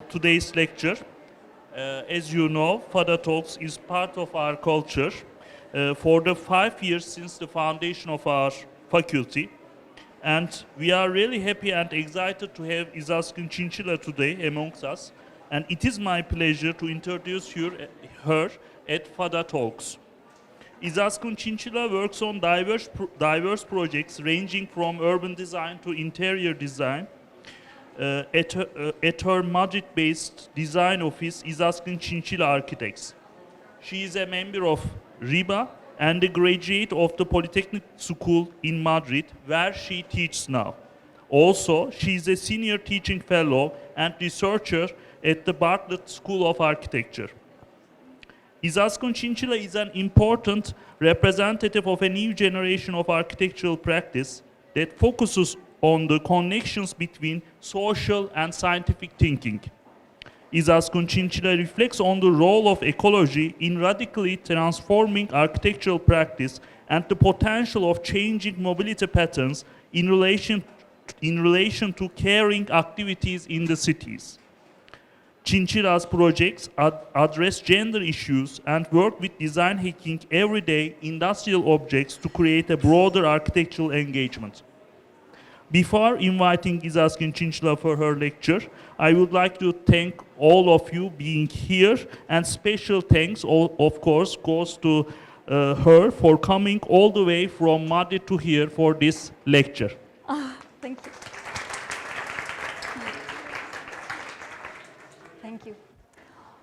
today's lecture. As you know, FADA Talks is part of our culture for the 5 years since the foundation of our faculty. And we are really happy and excited to have Izaskun Chinchilla today amongst us. And it is my pleasure to introduce her at FADA Talks. Izaskun Chinchilla works on diverse projects ranging from urban design to interior design. At her Madrid-based design office, Izaskun Chinchilla Architects. She is a member of RIBA and a graduate of the Polytechnic School in Madrid, where she teaches now. Also, she is a senior teaching fellow and researcher at the Bartlett School of Architecture. Izaskun Chinchilla is an important representative of a new generation of architectural practice that focuses on the connections between social and scientific thinking. Izaskun Chinchilla reflects on the role of ecology in radically transforming architectural practice and the potential of changing mobility patterns in relation to caring activities in the cities. Chinchilla's projects address gender issues and work with design hacking everyday industrial objects to create a broader architectural engagement. Before inviting Izaskun Chinchilla for her lecture, I would like to thank all of you being here, and special thanks, of course, goes to her for coming all the way from Madrid to here for this lecture. Thank you. Thank you.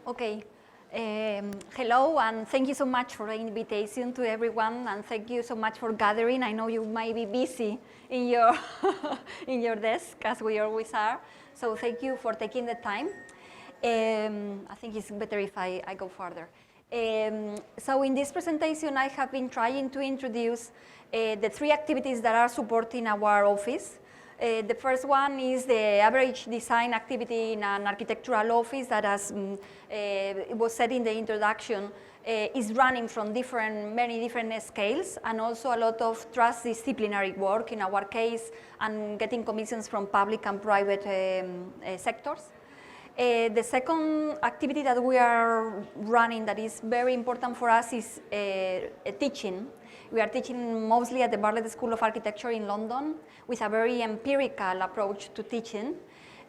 Okay. Hello, and thank you so much for the invitation to everyone, and thank you so much for gathering. I know you might be busy in your in your desk, as we always are. So thank you for taking the time. I think it's better if I go further. So in this presentation, I have been trying to introduce the 3 activities that are supporting our office. The first one is the average design activity in an architectural office that, as it was said in the introduction, is running from many different scales, and also a lot of transdisciplinary work in our case, and getting commissions from public and private sectors. The second activity that we are running that is very important for us is teaching. We are teaching mostly at the Bartlett School of Architecture in London with a very empirical approach to teaching.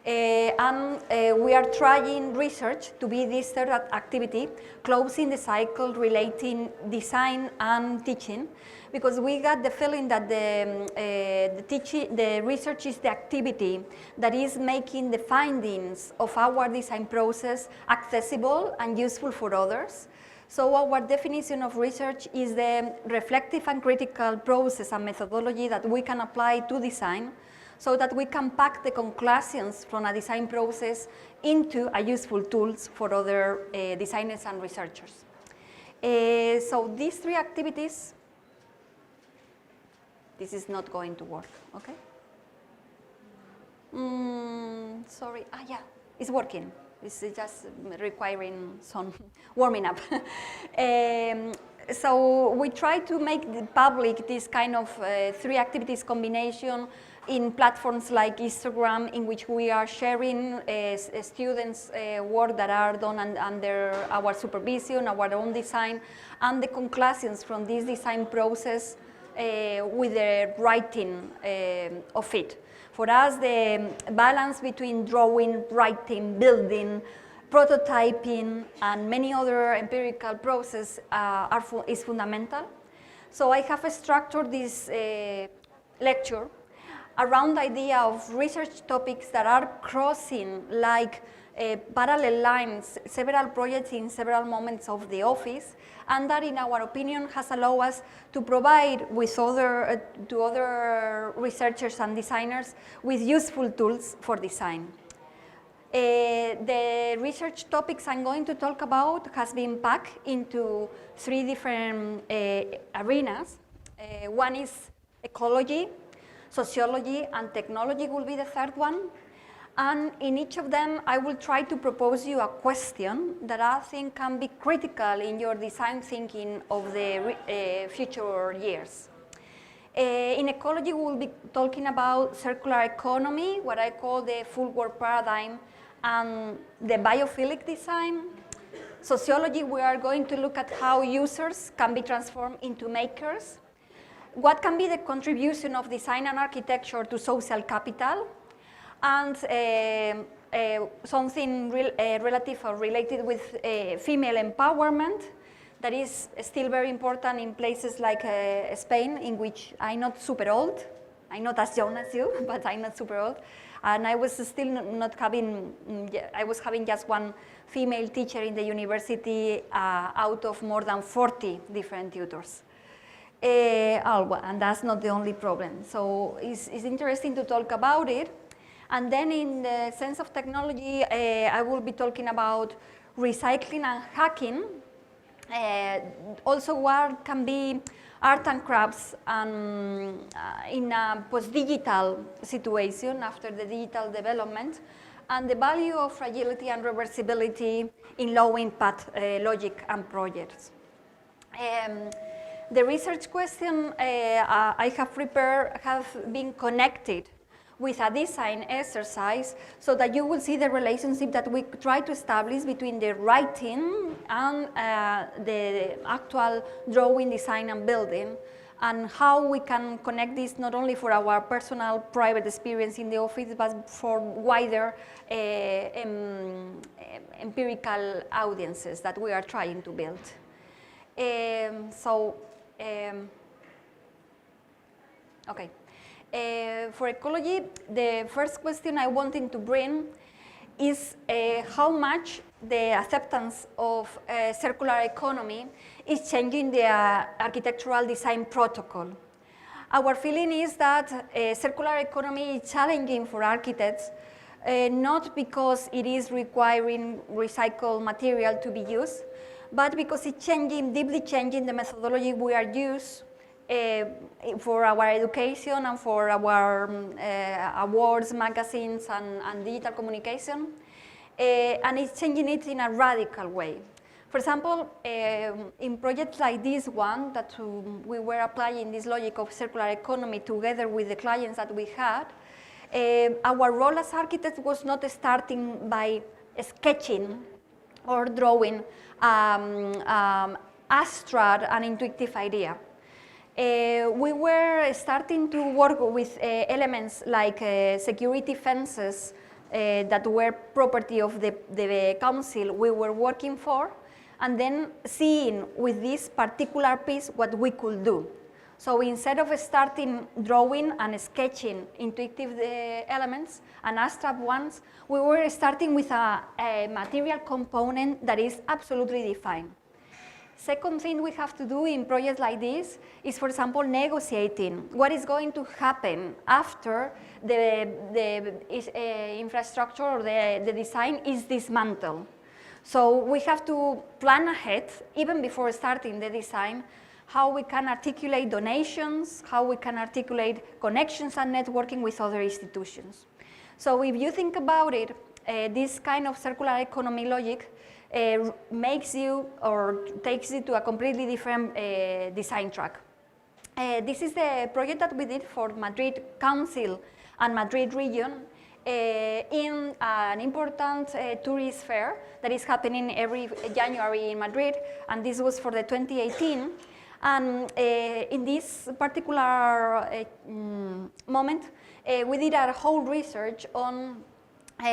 And we are trying research to be this third activity, closing the cycle relating design and teaching, because we got the feeling that the research is the activity that is making the findings of our design process accessible and useful for others. So our definition of research is the reflective and critical process and methodology that we can apply to design, so that we can pack the conclusions from a design process into a useful tools for other designers and researchers. So these 3 activities, this is not going to work, okay? Sorry, yeah, it's working. It's just requiring some warming up. So we try to make public this kind of 3 activities combination in platforms like Instagram, in which we are sharing students' work that are done under our supervision, our own design, and the conclusions from this design process with the writing of it. For us, the balance between drawing, writing, building, prototyping, and many other empirical processes is fundamental. So I have structured this lecture around the idea of research topics that are crossing like parallel lines, several projects in several moments of the office, and that, in our opinion, has allowed us to provide with other researchers and designers with useful tools for design. The research topics I'm going to talk about has been packed into 3 different arenas. One is ecology, sociology, and technology will be the third one. And in each of them, I will try to propose you a question that I think can be critical in your design thinking of the future years. In ecology, we will be talking about circular economy, what I call the full work paradigm, and the biophilic design. Sociology, we are going to look at how users can be transformed into makers. What can be the contribution of design and architecture to social capital? And something relative or related with female empowerment that is still very important in places like Spain, in which I'm not super old. I'm not as young as you, but I'm not super old. And I was still not having, I was having just one female teacher in the university out of more than 40 different tutors. And that's not the only problem. So it's interesting to talk about it. And then in the sense of technology, I will be talking about recycling and hacking. Also what can be art and crafts in a post-digital situation after the digital development, and the value of fragility and reversibility in low-impact logic and projects. The research question I have prepared have been connected with a design exercise so that you will see the relationship that we try to establish between the writing and the actual drawing, design, and building, and how we can connect this not only for our personal private experience in the office, but for wider empirical audiences that we are trying to build. Okay. For ecology, the first question I wanted to bring is how much the acceptance of circular economy is changing the architectural design protocol. Our feeling is that circular economy is challenging for architects, not because it is requiring recycled material to be used, but because it's deeply changing the methodology we are used for our education and for our awards, magazines, and digital communication. And it's changing it in a radical way. For example, in projects like this one, that we were applying this logic of circular economy together with the clients that we had, our role as architects was not starting by sketching or drawing abstract and intuitive idea. We were starting to work with elements like security fences that were property of the council we were working for, and then seeing with this particular piece what we could do. So instead of starting drawing and sketching intuitive elements and abstract ones, we were starting with a material component that is absolutely defined. Second thing we have to do in projects like this is, for example, negotiating what is going to happen after the infrastructure or the design is dismantled. So we have to plan ahead, even before starting the design, how we can articulate donations, how we can articulate connections and networking with other institutions. So if you think about it, this kind of circular economy logic makes you or takes you to a completely different design track. This is the project that we did for Madrid Council and Madrid region in an important tourist fair that is happening every January in Madrid, and this was for the 2018. And in this particular moment, we did our whole research on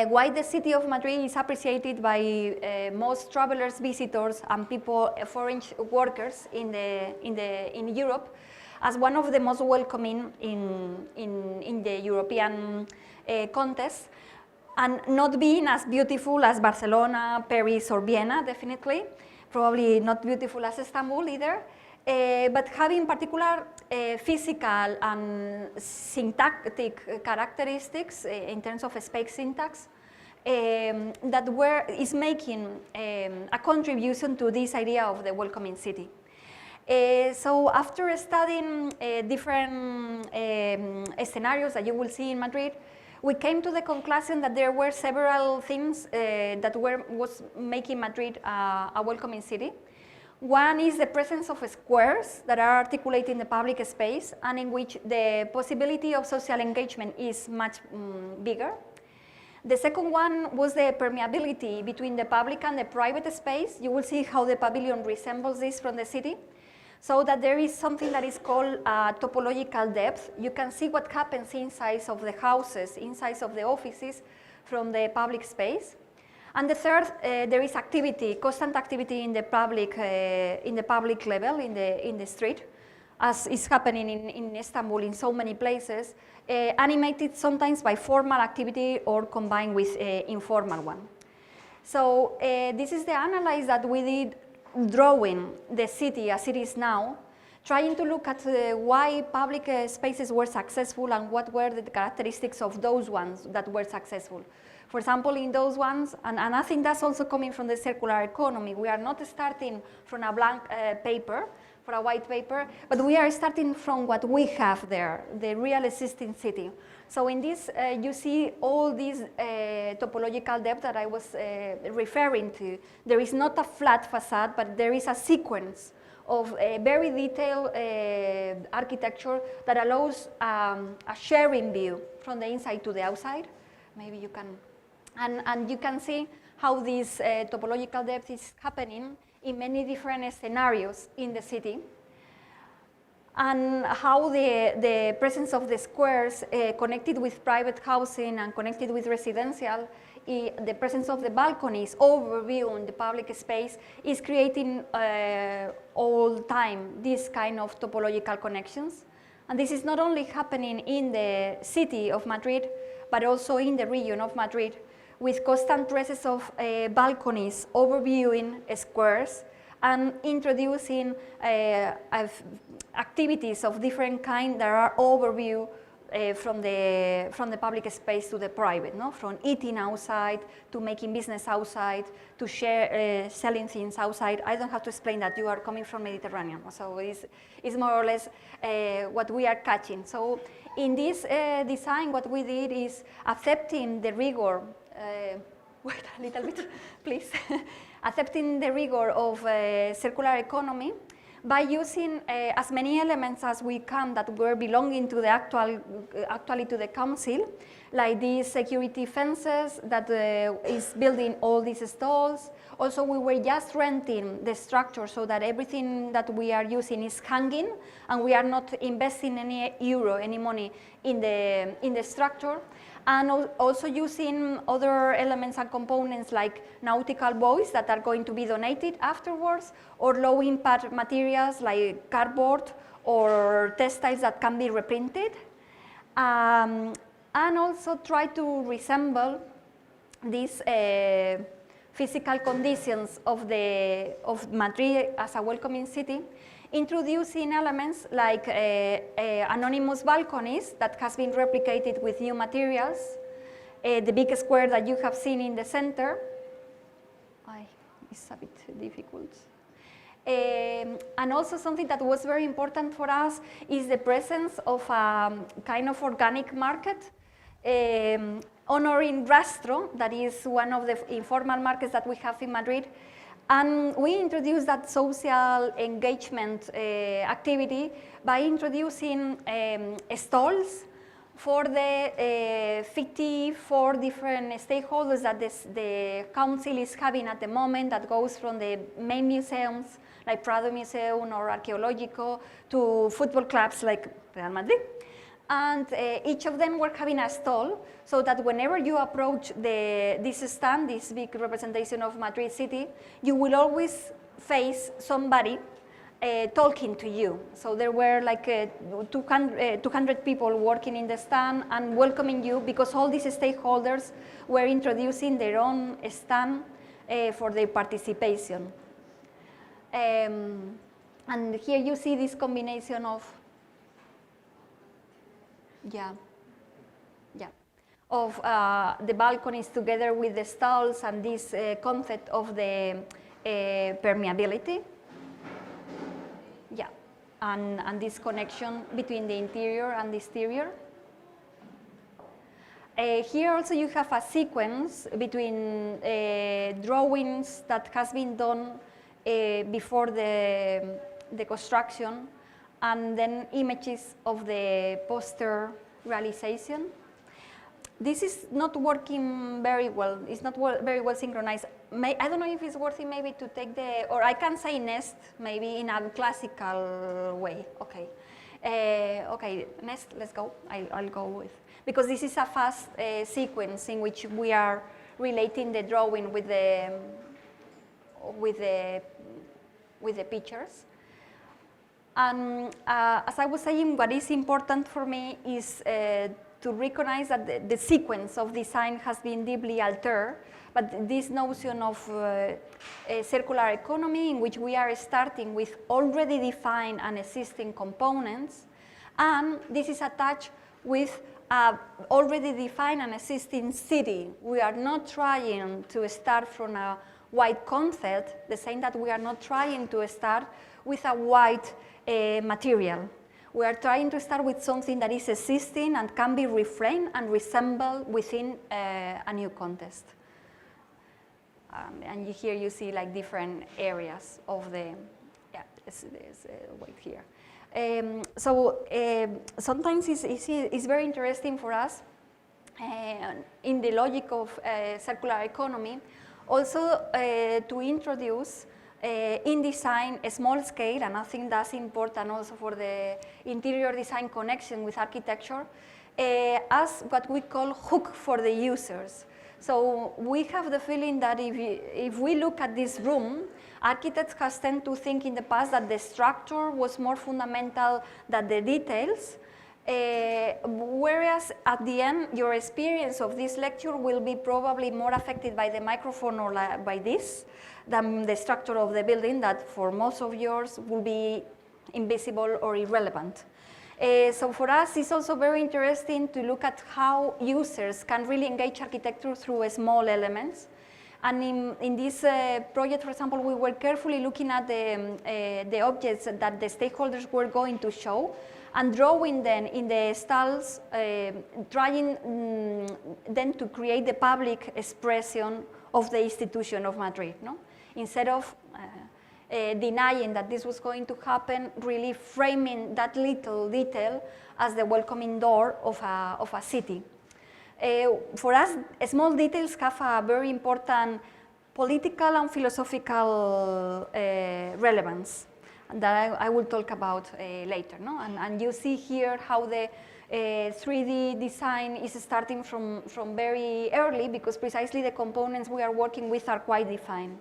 why the city of Madrid is appreciated by most travelers, visitors, and people, foreign workers in Europe, as one of the most welcoming in the European context, and not being as beautiful as Barcelona, Paris, or Vienna, definitely. Probably not beautiful as Istanbul either. But having particular physical and syntactic characteristics in terms of space syntax that is making a contribution to this idea of the welcoming city. So after studying different scenarios that you will see in Madrid, we came to the conclusion that there were several things that was making Madrid a welcoming city. One is the presence of squares that are articulated in the public space and in which the possibility of social engagement is much bigger. The second one was the permeability between the public and the private space. You will see how the pavilion resembles this from the city. So that there is something that is called topological depth. You can see what happens inside of the houses, inside of the offices from the public space. And the third, there is activity, constant activity in the public level, in the street, as is happening in Istanbul in so many places, animated sometimes by formal activity or combined with informal one. So this is the analysis that we did drawing the city as it is now, trying to look at why public spaces were successful and what were the characteristics of those ones that were successful. For example, in those ones, and I think that's also coming from the circular economy, we are not starting from a blank paper, for a white paper, but we are starting from what we have there, the real existing city. So in this, you see all these topological depth that I was referring to. There is not a flat facade, but there is a sequence of very detailed architecture that allows a sharing view from the inside to the outside. Maybe you can, and you can see how this topological depth is happening in many different scenarios in the city, and how the presence of the squares connected with private housing and connected with residential, the presence of the balconies overviewing the public space is creating all time this kind of topological connections. And this is not only happening in the city of Madrid, but also in the region of Madrid, with constant presence of balconies overviewing squares and introducing activities of different kind that are overview from the public space to the private, no? From eating outside to making business outside to selling things outside. I don't have to explain that. You are coming from Mediterranean, so it's more or less what we are catching. So in this design, what we did is accepting the rigor. Wait a little bit, please. Accepting the rigor of circular economy by using as many elements as we can that were belonging to the actually to the council, like these security fences that is building all these stalls. Also, we were just renting the structure so that everything that we are using is hanging, and we are not investing any money in the structure. And also using other elements and components like nautical buoys that are going to be donated afterwards, or low impact materials like cardboard or textiles that can be reprinted. And also try to resemble these physical conditions of Madrid as a welcoming city, introducing elements like anonymous balconies that has been replicated with new materials, the big square that you have seen in the center. It's a bit difficult. And also something that was very important for us is the presence of a kind of organic market, honoring Rastro, that is one of the informal markets that we have in Madrid. And we introduced that social engagement activity by introducing stalls for the 54 different stakeholders that the council is having at the moment, that goes from the main museums like Prado Museum or Arqueológico to football clubs like Real Madrid. And each of them were having a stall, so that whenever you approach this stand, this big representation of Madrid city, you will always face somebody talking to you. So there were like 200 people working in the stand and welcoming you, because all these stakeholders were introducing their own stand for their participation. And here you see this combination of of the balconies together with the stalls and this concept of the permeability. And this connection between the interior and the exterior. Here also you have a sequence between drawings that has been done before the construction, and then images of the poster realization. this is not working very well. It's not very well synchronized. I don't know if it's worth it maybe to take the, or I can say nest maybe in a classical way. Okay. Okay, nest, let's go. I'll go with, because this is a fast sequence in which we are relating the drawing with the pictures. And as I was saying, what is important for me is to recognize that the sequence of design has been deeply altered, but this notion of a circular economy in which we are starting with already defined and existing components, and this is attached with already defined and existing city. We are not trying to start from a white concept, the same that we are not trying to start with a white material. We are trying to start with something that is existing and can be reframed and resembled within a new context. And here you see like different areas of the, yeah, there's wait here. Sometimes it's very interesting for us in the logic of circular economy also to introduce in design a small scale, and I think that's important also for the interior design connection with architecture, as what we call hook for the users. So we have the feeling that if we look at this room, architects have tended to think in the past that the structure was more fundamental than the details, whereas at the end, your experience of this lecture will be probably more affected by the microphone or by this than the structure of the building that for most of yours will be invisible or irrelevant. So for us, it's also very interesting to look at how users can really engage architecture through small elements. And in this project, for example, we were carefully looking at the objects that the stakeholders were going to show and drawing them in the stalls, trying then to create the public expression of the institution of Madrid, no? Instead of denying that this was going to happen, really framing that little detail as the welcoming door of a city. For us, small details have a very important political and philosophical relevance that I will talk about later. No? And you see here how the 3D design is starting from very early, because precisely the components we are working with are quite defined.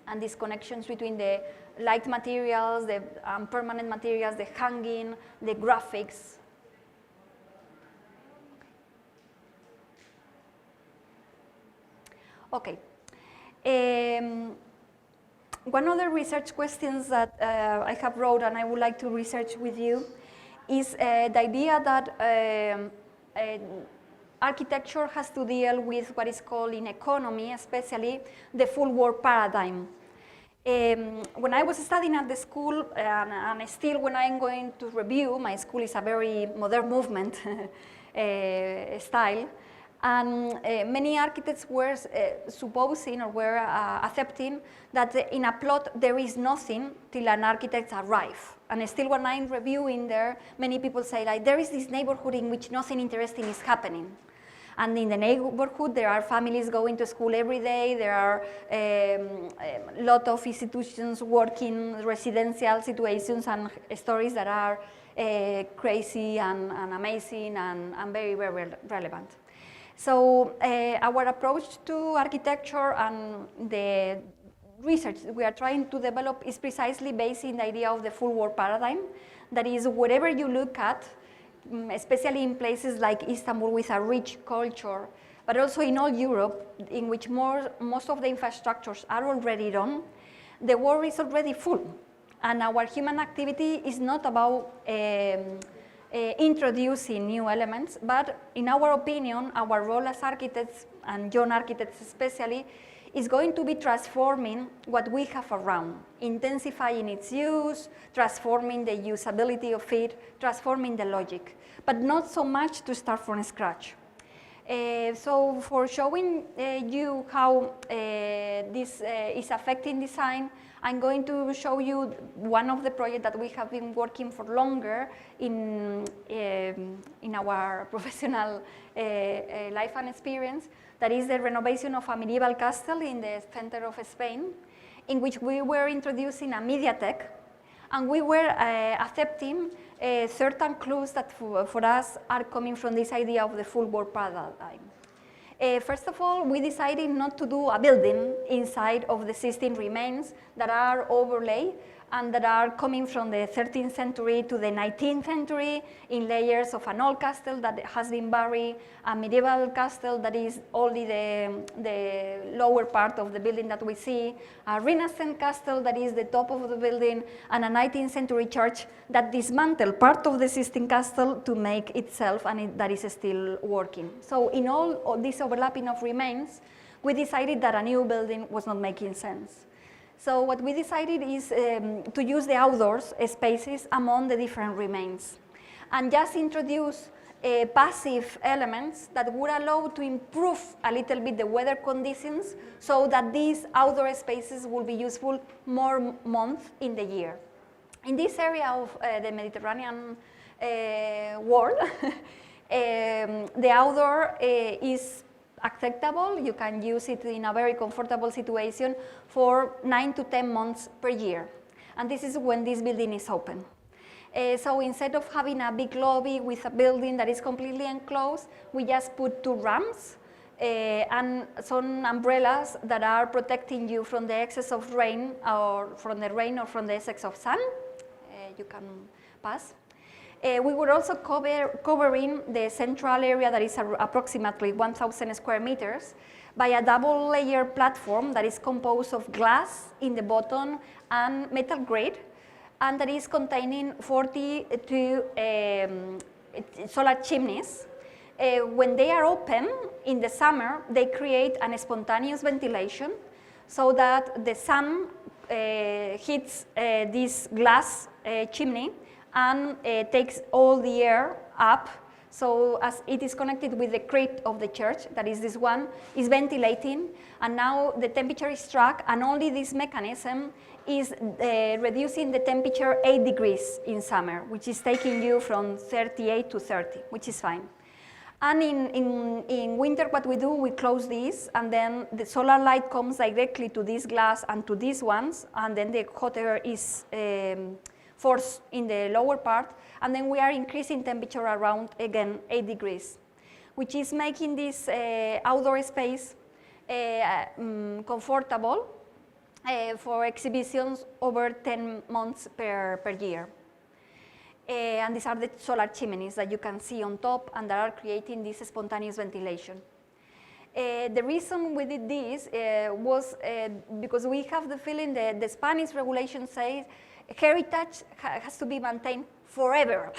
And these connections between the light materials, the permanent materials, the hanging, the graphics. Okay. One other research questions that I have wrote and I would like to research with you is the idea that architecture has to deal with what is called in economy, especially the full work paradigm. When I was studying at the school, and still when I'm going to review, my school is a very modern movement style, and many architects were supposing or were accepting that in a plot there is nothing till an architect arrives. And still when I'm reviewing there, many people say like, there is this neighborhood in which nothing interesting is happening. And in the neighborhood, there are families going to school every day. There are a lot of institutions working, residential situations and stories that are crazy and amazing and very, very relevant. So our approach to architecture and the research we are trying to develop is precisely based in the idea of the full work paradigm. That is, wherever you look at, especially in places like Istanbul with a rich culture, but also in all Europe, in which most of the infrastructures are already done, the world is already full. And our human activity is not about introducing new elements, but in our opinion, our role as architects, and young architects especially, is going to be transforming what we have around, intensifying its use, transforming the usability of it, transforming the logic, but not so much to start from scratch. So for showing you how this is affecting design, I'm going to show you one of the projects that we have been working for longer in our professional life and experience. That is the renovation of a medieval castle in the center of Spain, in which we were introducing a MediaTek, and we were accepting certain clues that for us are coming from this idea of the full world paradigm. First of all, we decided not to do a building inside of the existing remains that are overlaid and that are coming from the 13th century to the 19th century in layers of an old castle that has been buried, a medieval castle that is only the lower part of the building that we see, a Renaissance castle that is the top of the building, and a 19th century church that dismantled part of the existing castle to make itself, and that is still working. So in all of this overlapping of remains, we decided that a new building was not making sense. So what we decided is to use the outdoors spaces among the different remains and just introduce passive elements that would allow to improve a little bit the weather conditions so that these outdoor spaces will be useful more months in the year. In this area of the Mediterranean world, the outdoor is acceptable. You can use it in a very comfortable situation for 9 to 10 months per year. And this is when this building is open. So instead of having a big lobby with a building that is completely enclosed, we just put 2 ramps and some umbrellas that are protecting you from the excess of rain or from the excess of sun. You can pass. We were also covering the central area that is approximately 1,000 square meters by a double layer platform that is composed of glass in the bottom and metal grate, and that is containing 42 solar chimneys. When they are open in the summer, they create an spontaneous ventilation so that the sun hits this glass chimney and takes all the air up. So as it is connected with the crypt of the church, that is this one, is ventilating, and now the temperature is struck, and only this mechanism is reducing the temperature 8 degrees in summer, which is taking you from 38 to 30, which is fine. And in winter, what we do, we close this, and then the solar light comes directly to this glass and to these ones, and then the hot air is force in the lower part, and then we are increasing temperature around, again, 8 degrees, which is making this outdoor space comfortable for exhibitions over 10 months per year. And these are the solar chimneys that you can see on top and that are creating this spontaneous ventilation. The reason we did this was because we have the feeling that the Spanish regulation says heritage has to be maintained forever.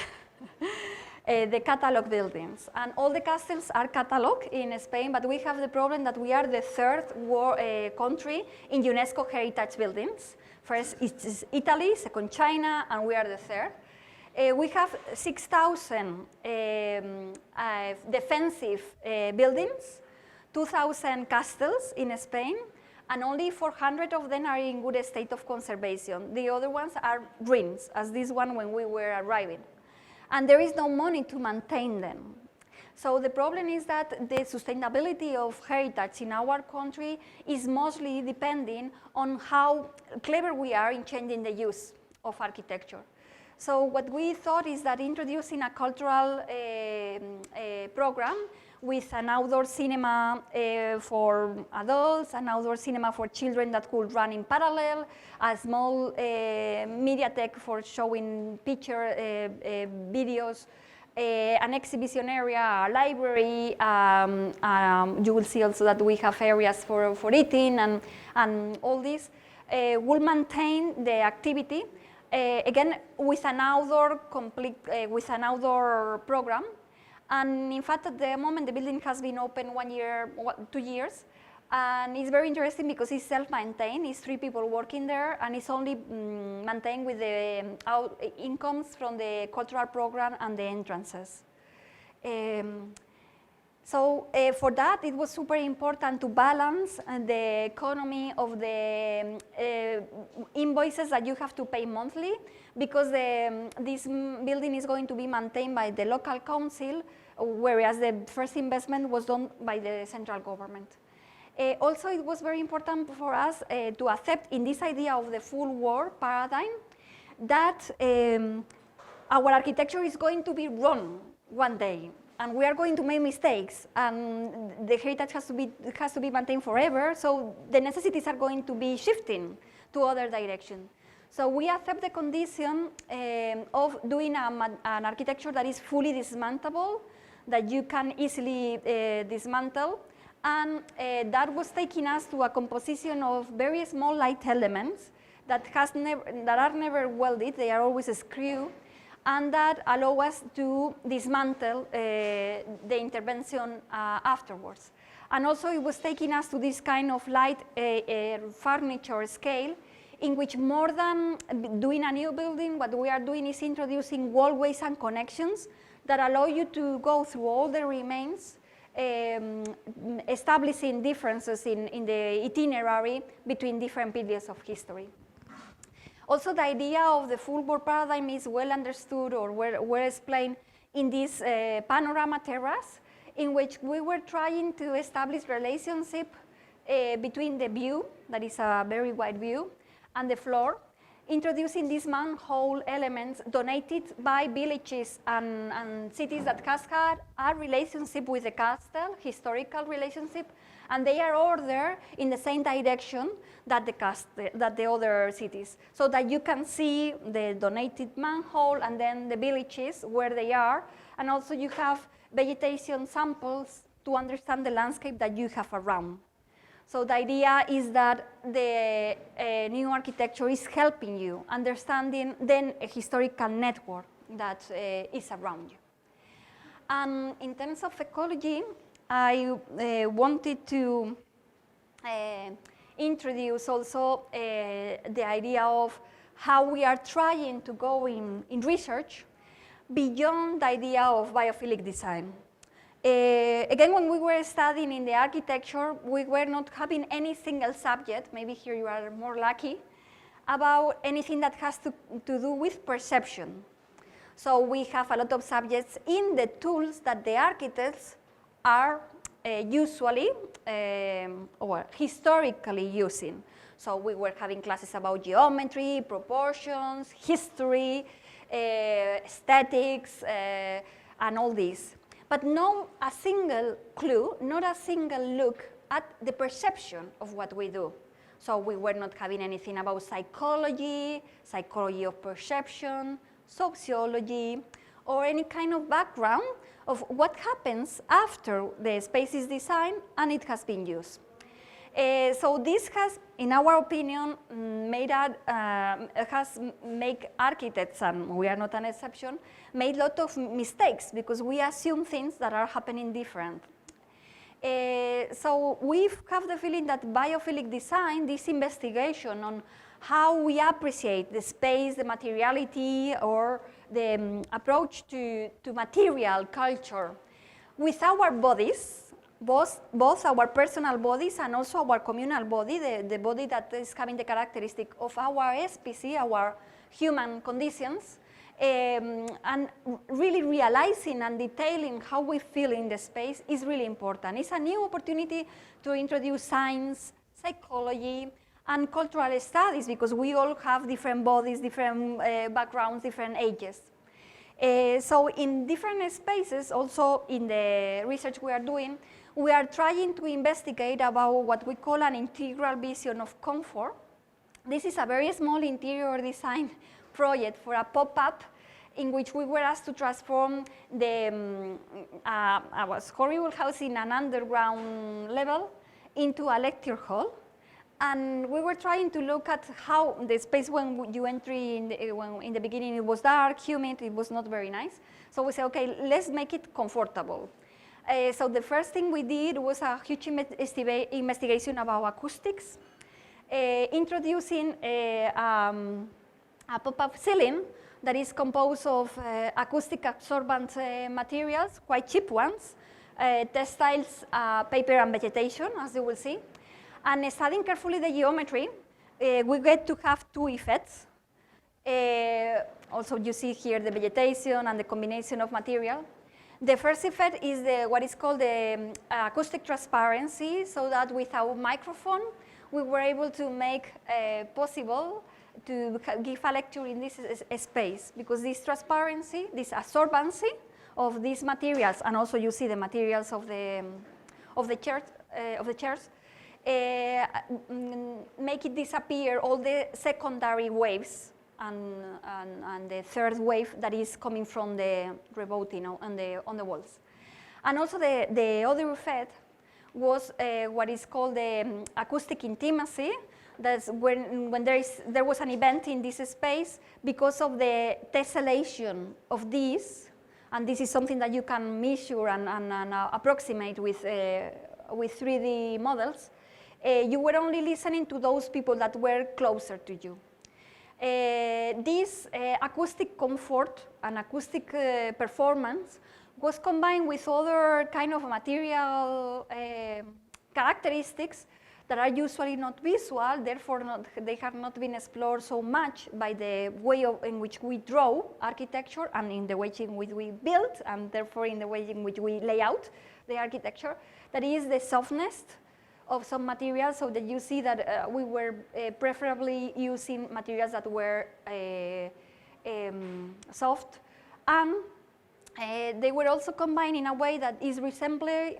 The catalog buildings. And all the castles are cataloged in Spain, but we have the problem that we are the third country in UNESCO heritage buildings. First is Italy, second China, and we are the third. We have 6,000 defensive buildings, 2,000 castles in Spain, and only 400 of them are in good state of conservation. The other ones are ruins, as this one when we were arriving. And there is no money to maintain them. So the problem is that the sustainability of heritage in our country is mostly depending on how clever we are in changing the use of architecture. So what we thought is that introducing a cultural program with an outdoor cinema for adults, an outdoor cinema for children that could run in parallel, a small MediaTek for showing picture videos, an exhibition area, a library. You will see also that we have areas for eating and all this will maintain the activity. Again, with an outdoor program, and in fact, at the moment, the building has been open 1 year, 2 years, and it's very interesting because it's self-maintained. It's 3 people working there, and it's only maintained with the incomes from the cultural program and the entrances. So for that, it was super important to balance the economy of the invoices that you have to pay monthly, because this building is going to be maintained by the local council, whereas the first investment was done by the central government. Also, it was very important for us to accept in this idea of the full work paradigm that our architecture is going to be run one day, and we are going to make mistakes, and the heritage has to be maintained forever, so the necessities are going to be shifting to other directions. So we accept the condition of doing an architecture that is fully dismantleable, that you can easily dismantle, and that was taking us to a composition of very small light elements that are never welded, they are always screwed, and that allow us to dismantle the intervention afterwards. And also it was taking us to this kind of light furniture scale, in which more than doing a new building, what we are doing is introducing wallways and connections that allow you to go through all the remains, establishing differences in the itinerary between different periods of history. Also, the idea of the full board paradigm is well understood or well explained in this panorama terrace, in which we were trying to establish relationship between the view, that is a very wide view, and the floor, introducing these manhole elements donated by villages and cities that has had a relationship with the castle, historical relationship, and they are ordered in the same direction that the other cities, so that you can see the donated manhole and then the villages where they are, and also you have vegetation samples to understand the landscape that you have around. So the idea is that the new architecture is helping you understanding then a historical network that is around you. And in terms of ecology, I wanted to introduce also the idea of how we are trying to go in research beyond the idea of biophilic design. Again, when we were studying in the architecture, we were not having any single subject, maybe here you are more lucky, about anything that has to do with perception. So we have a lot of subjects in the tools that the architects are usually or historically using. So we were having classes about geometry, proportions, history, aesthetics, and all this. But not a single clue, not a single look at the perception of what we do. So we were not having anything about psychology, psychology of perception, sociology, or any kind of background of what happens after the space is designed and it has been used. So this has, in our opinion, made architects, and we are not an exception, made a lot of mistakes because we assume things that are happening different. So we have the feeling that biophilic design, this investigation on how we appreciate the space, the materiality, or the approach to material culture with our bodies, both our personal bodies and also our communal body, the body that is having the characteristic of our SPC, our human conditions, and really realizing and detailing how we feel in the space is really important. It's a new opportunity to introduce science, psychology, and cultural studies, because we all have different bodies, different backgrounds, different ages. So in different spaces, also in the research we are doing, we are trying to investigate about what we call an integral vision of comfort. This is a very small interior design project for a pop-up in which we were asked to transform the our horrible house in an underground level into a lecture hall. And we were trying to look at how the space, when you enter in the beginning, it was dark, humid, it was not very nice. So we said, okay, let's make it comfortable. So the first thing we did was a huge investigation about acoustics, introducing a pop-up ceiling that is composed of acoustic absorbent materials, quite cheap ones, textiles, paper, and vegetation, as you will see. And studying carefully the geometry, we get to have two effects. Also, you see here the vegetation and the combination of material. The first effect is what is called the acoustic transparency, so that with our microphone, we were able to make possible to give a lecture in this space, because this transparency, this absorbency of these materials, and also you see the materials of the chairs, make it disappear all the secondary waves and the third wave that is coming from the rebounding on the walls. And also the other effect was what is called the acoustic intimacy. That's when there was an event in this space because of the tessellation of this, and this is something that you can measure and approximate with 3D models. You were only listening to those people that were closer to you. This acoustic comfort and acoustic performance was combined with other kind of material characteristics that are usually not visual, therefore they have not been explored so much by the way in which we draw architecture and in the way in which we build, and therefore in the way in which we lay out the architecture. That is the softness of some materials, so that you see that we were preferably using materials that were soft, and they were also combined in a way that is resembling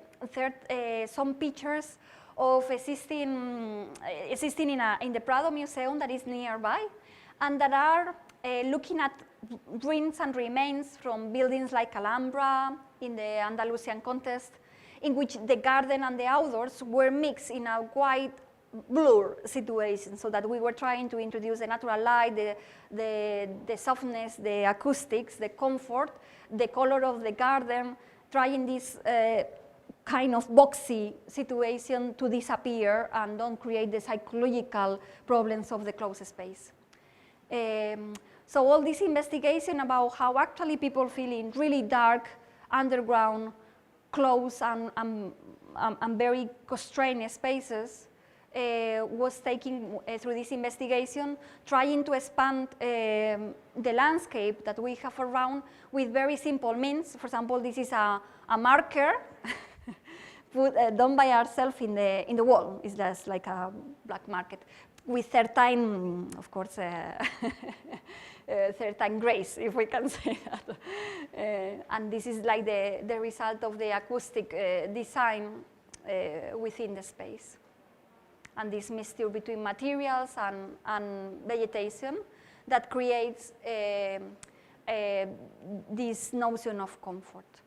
some pictures of existing in the Prado Museum that is nearby, and that are looking at ruins and remains from buildings like Alhambra in the Andalusian context, in which the garden and the outdoors were mixed in a quite blur situation, so that we were trying to introduce the natural light, the softness, the acoustics, the comfort, the color of the garden, trying this kind of boxy situation to disappear and don't create the psychological problems of the closed space. So all this investigation about how actually people feel in really dark, underground, close and very constrained spaces was taken through this investigation, trying to expand the landscape that we have around with very simple means. For example, this is a marker done by ourselves in the wall. It's just like a black market with certain, of course, certain grace, if we can say that. And this is like the result of the acoustic design within the space. And this mixture between materials and vegetation that creates this notion of comfort.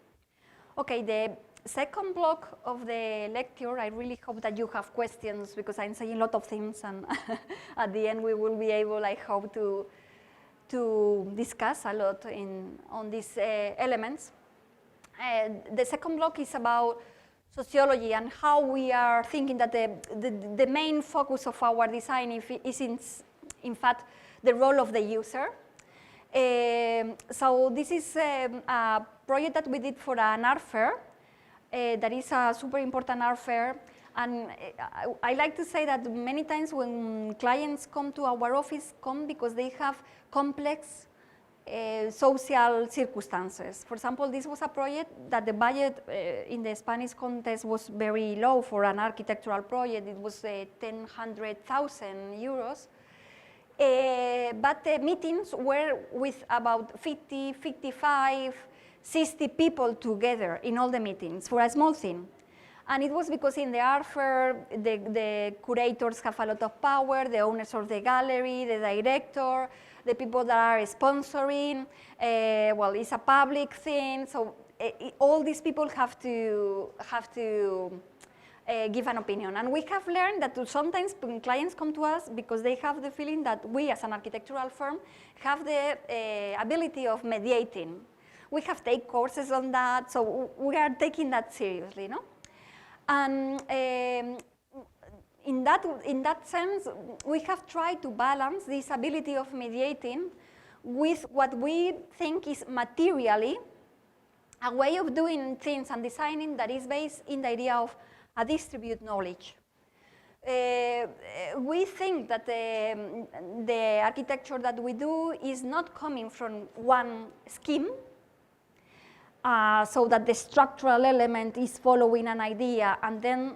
Okay, the second block of the lecture, I really hope that you have questions, because I'm saying a lot of things, and at the end we will be able, I hope, to discuss a lot on these elements. The second block is about sociology and how we are thinking that the main focus of our design is in fact the role of the user. So this is a project that we did for an art fair. That is a super important art fair, and I like to say that many times when clients come to our office, because they have complex social circumstances. For example, this was a project that the budget in the Spanish context was very low for an architectural project. It was 100,000 euros. But the meetings were with about 50, 55, 60 people together in all the meetings for a small thing. And it was because in the art fair, the curators have a lot of power, the owners of the gallery, the director, the people that are sponsoring. Well, it's a public thing, so all these people have to give an opinion. And we have learned that sometimes when clients come to us because they have the feeling that we as an architectural firm have the ability of mediating. We have taken courses on that, so we are taking that seriously, no? And in that sense, we have tried to balance this ability of mediating with what we think is materially a way of doing things and designing that is based in the idea of a distributed knowledge. We think that the architecture that we do is not coming from one scheme, so that the structural element is following an idea, and then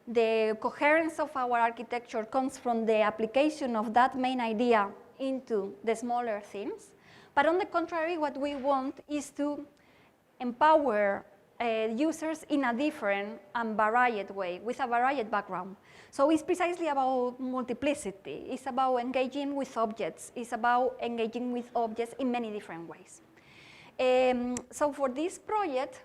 the coherence of our architecture comes from the application of that main idea into the smaller things. But on the contrary, what we want is to empower users in a different and varied way, with a varied background. So it's precisely about multiplicity. It's about engaging with objects. It's about engaging with objects in many different ways. So for this project,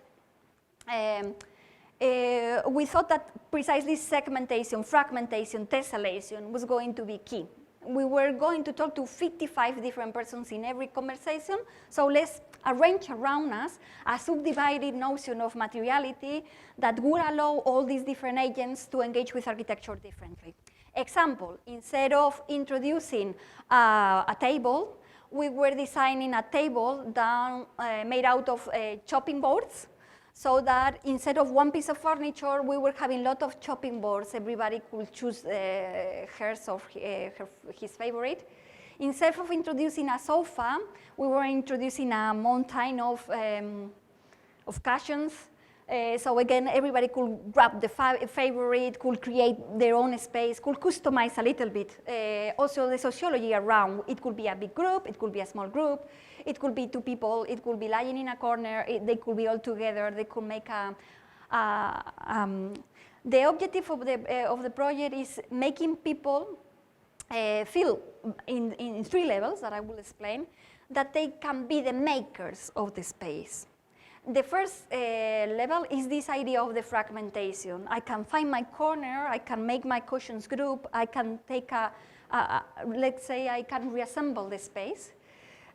we thought that precisely segmentation, fragmentation, tessellation was going to be key. We were going to talk to 55 different persons in every conversation, so let's arrange around us a subdivided notion of materiality that would allow all these different agents to engage with architecture differently. Example, instead of introducing a table, we were designing a table made out of chopping boards, so that instead of one piece of furniture, we were having a lot of chopping boards. Everybody could choose hers or his favorite. Instead of introducing a sofa, we were introducing a mountain of cushions. So again, everybody could grab the favorite, could create their own space, could customize a little bit. Also the sociology around, it could be a big group, it could be a small group, it could be two people, it could be lying in a corner, they could be all together, they could make the objective of the project is making people feel in three levels that I will explain, that they can be the makers of the space. The first level is this idea of the fragmentation. I can find my corner, I can make my cushions group, I can take let's say I can reassemble the space.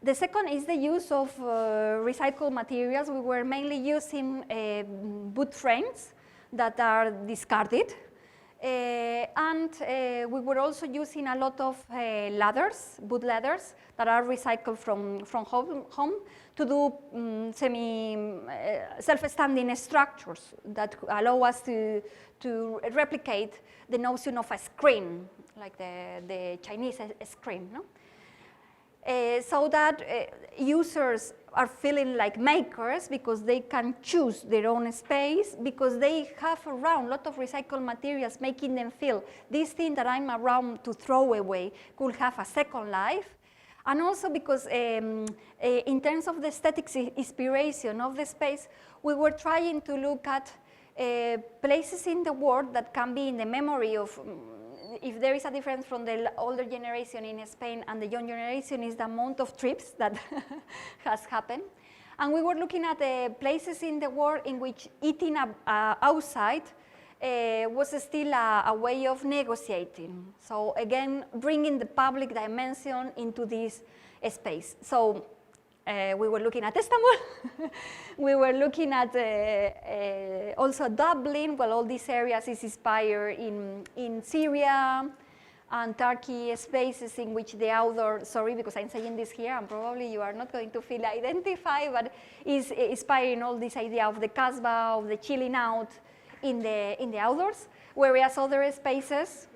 The second is the use of recycled materials. We were mainly using wood frames that are discarded. And we were also using a lot of ladders, wood ladders, that are recycled from home to do self-standing structures that allow us to replicate the notion of a screen, like the Chinese screen, no? So that users are feeling like makers because they can choose their own space, because they have around a lot of recycled materials, making them feel this thing that I'm around to throw away could have a second life. And also because in terms of the aesthetic inspiration of the space, we were trying to look at places in the world that can be in the memory of, if there is a difference from the older generation in Spain and the young generation, is the amount of trips that has happened. And we were looking at places in the world in which eating outside was still a way of negotiating. So again, bringing the public dimension into this space. So we were looking at Istanbul. We were looking at also Dublin. Well, all these areas is inspired in Syria and Turkey, spaces in which the outdoor, sorry, because I'm saying this here, and probably you are not going to feel identified, but is inspiring all this idea of the Kasbah, of the chilling out in the outdoors, whereas other spaces,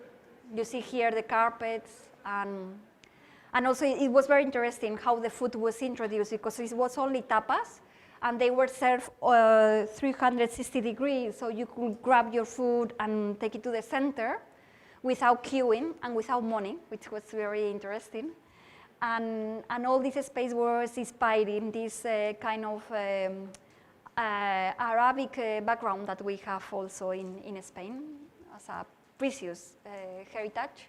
you see here the carpets, and also it was very interesting how the food was introduced, because it was only tapas, and they were served 360 degrees, so you could grab your food and take it to the center without queuing and without money, which was very interesting. And all this space was inspired in this kind of Arabic background that we have also in Spain as a precious heritage.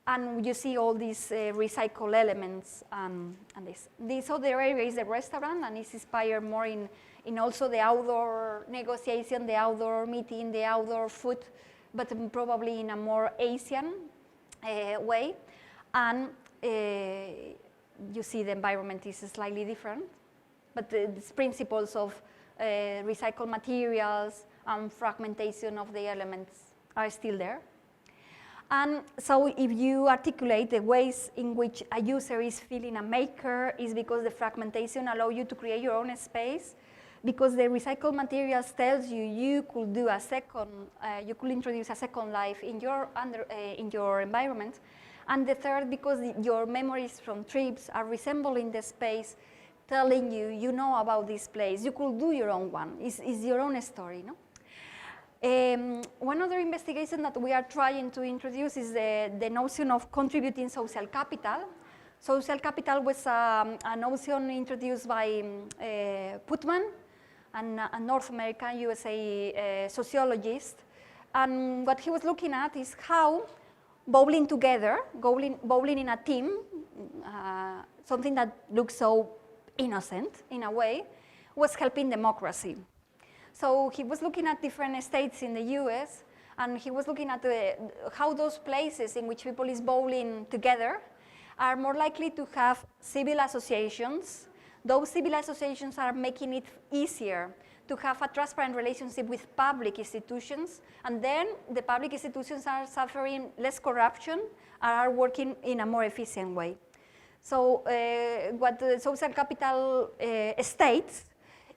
And you see all these recycled elements and this. This other area is the restaurant, and it's inspired more in also the outdoor negotiation, the outdoor meeting, the outdoor food, but probably in a more Asian way. And you see the environment is slightly different, but these principles of recycled materials and fragmentation of the elements are still there. And so if you articulate the ways in which a user is feeling a maker, is because the fragmentation allows you to create your own space, because the recycled materials tells you you could do a second, you could introduce a second life in your environment. And the third, because your memories from trips are resembling the space, telling you, you know about this place. You could do your own one. It's your own story, no? One other investigation that we are trying to introduce is the notion of contributing social capital. Social capital was a notion introduced by Putman, a North American USA sociologist. And what he was looking at is how bowling together, bowling in a team, something that looks so innocent in a way, was helping democracy. So he was looking at different states in the US, and he was looking at how those places in which people is bowling together are more likely to have civil associations. Those civil associations are making it easier to have a transparent relationship with public institutions, and then the public institutions are suffering less corruption and are working in a more efficient way. So what the social capital states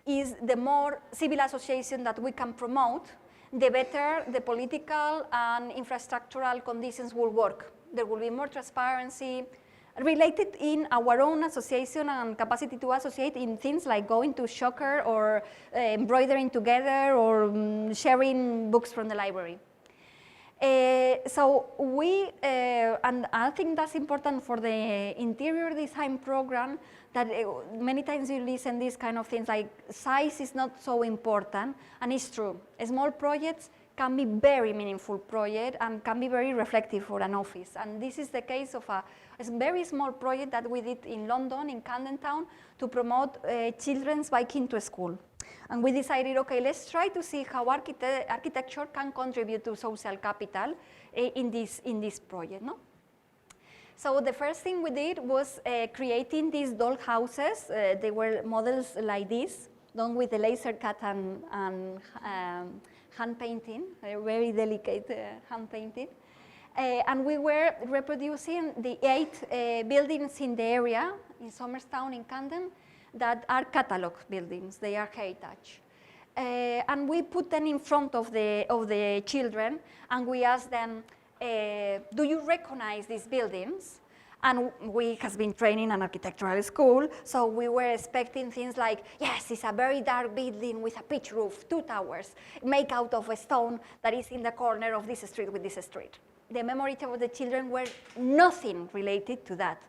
is the more civil association that we can promote, the better the political and infrastructural conditions will work. There will be more transparency related in our own association and capacity to associate in things like going to soccer or embroidering together or sharing books from the library. So we, and I think that's important for the interior design program, that many times you listen these kind of things like size is not so important, and it's true. Small projects can be very meaningful project and can be very reflective for an office. And this is the case of a very small project that we did in London, in Camden Town, to promote children's biking to school. And we decided, okay, let's try to see how architecture can contribute to social capital in this project, no? So the first thing we did was creating these doll houses. They were models like this, done with the laser cut and hand painting, very delicate hand painting. And we were reproducing the 8 buildings in the area, in Somerstown, in Camden, that are catalog buildings, they are heritage. And we put them in front of the children, and we asked them, do you recognize these buildings? And we has been training an architectural school, so we were expecting things like, yes, it's a very dark building with a pitch roof, 2 towers, made out of a stone that is in the corner of this street with this street. The memories of the children were nothing related to that.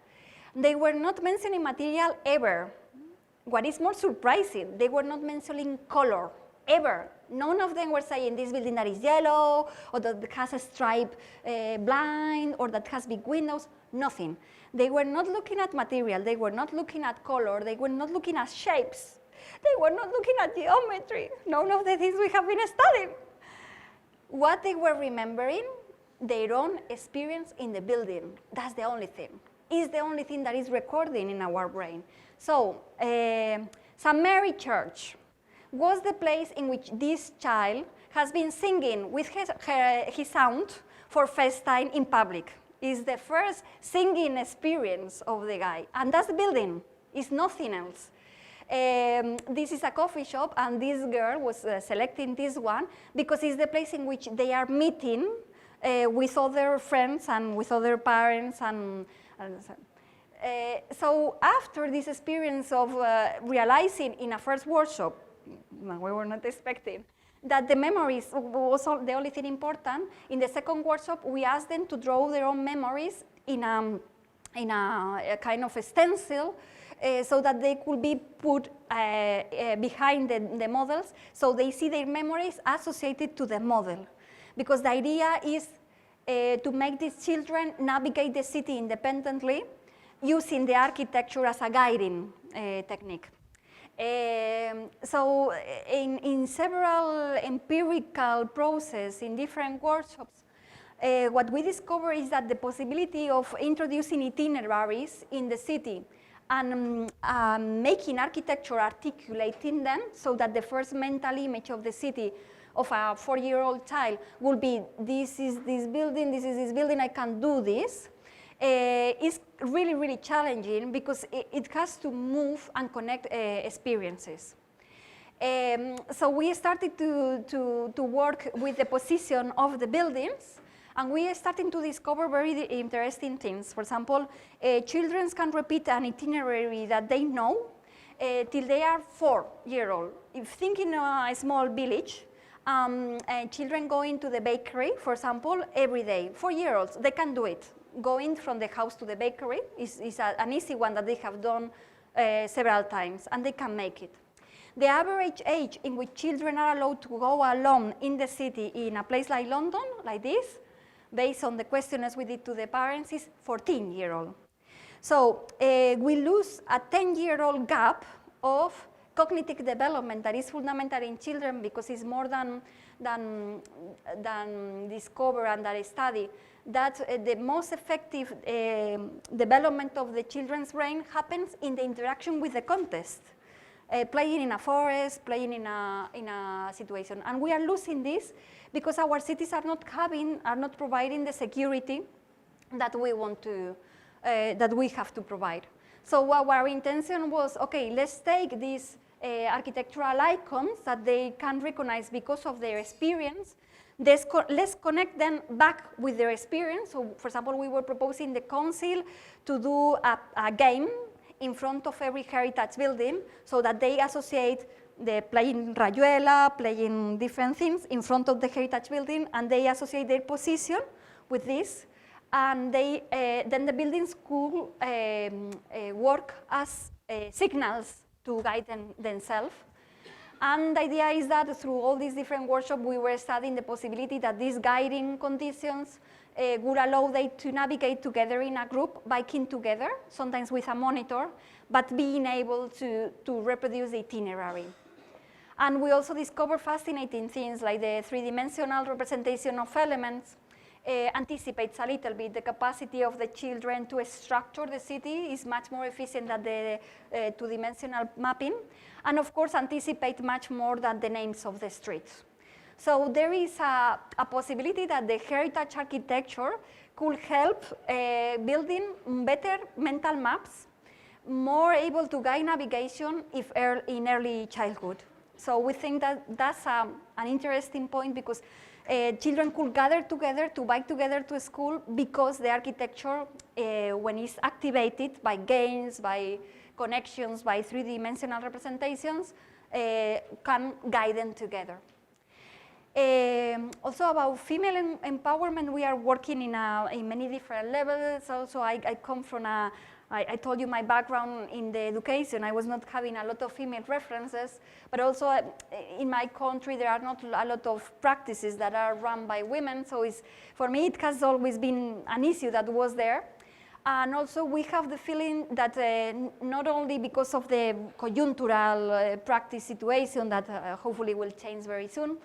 They were not mentioning material ever. What is more surprising, they were not mentioning color, ever. None of them were saying this building that is yellow, or that has a striped blind, or that has big windows, nothing. They were not looking at material, they were not looking at color, they were not looking at shapes, they were not looking at geometry, none of the things we have been studying. What they were remembering, their own experience in the building, that's the only thing. It's the only thing that is recording in our brain. So, St. Mary Church was the place in which this child has been singing with his sound for first time in public. It's the first singing experience of the guy, and that's the building, it's nothing else. This is a coffee shop, and this girl was selecting this one because it's the place in which they are meeting with other friends and with other parents so after this experience of realizing in a first workshop, we were not expecting, that the memories was the only thing important, in the second workshop we asked them to draw their own memories in a kind of a stencil so that they could be put behind the models, so they see their memories associated to the model. Because the idea is to make these children navigate the city independently, using the architecture as a guiding technique. So in several empirical processes in different workshops, what we discover is that the possibility of introducing itineraries in the city and making architecture, articulating them so that the first mental image of the city of a 4-year-old child will be, this is this building, I can do this, is really, really challenging because it has to move and connect experiences. So we started to work with the position of the buildings, and we are starting to discover very interesting things. For example, children can repeat an itinerary that they know till they are 4-year-old. If thinking of a small village, children going to the bakery, for example, every day, 4-year-olds, they can do it. Going from the house to the bakery is an easy one that they have done several times, and they can make it. The average age in which children are allowed to go alone in the city in a place like London, like this, based on the questionnaires we did to the parents, is 14-year-old. So we lose a 10-year-old gap of cognitive development that is fundamental in children because it's more than discover and that study, that the most effective development of the children's brain happens in the interaction with the context. Playing in a forest, playing in a situation. And we are losing this because our cities are not providing the security that we want to, that we have to provide. So our intention was, okay, let's take these architectural icons that they can recognize because of their experience. Let's connect them back with their experience. So for example, we were proposing the council to do a game in front of every heritage building so that they associate the playing rayuela, playing different things in front of the heritage building, and they associate their position with this, and they, then the buildings could work as signals to guide themselves. And the idea is that through all these different workshops, we were studying the possibility that these guiding conditions would allow them to navigate together in a group, biking together, sometimes with a monitor, but being able to reproduce the itinerary. And we also discovered fascinating things like the three-dimensional representation of elements anticipates a little bit the capacity of the children to structure the city is much more efficient than the two-dimensional mapping, and of course anticipate much more than the names of the streets. So there is a possibility that the heritage architecture could help building better mental maps, more able to guide navigation in early childhood. So we think that that's an interesting point because children could gather together to bike together to school because the architecture, when it's activated by games, by connections, by three-dimensional representations, can guide them together. Also about female empowerment, we are working in many different levels. Also, I come from I told you my background in the education. I was not having a lot of female references, but also in my country there are not a lot of practices that are run by women. So for me it has always been an issue that was there. And also we have the feeling that not only because of the conjunctural practice situation that hopefully will change very soon,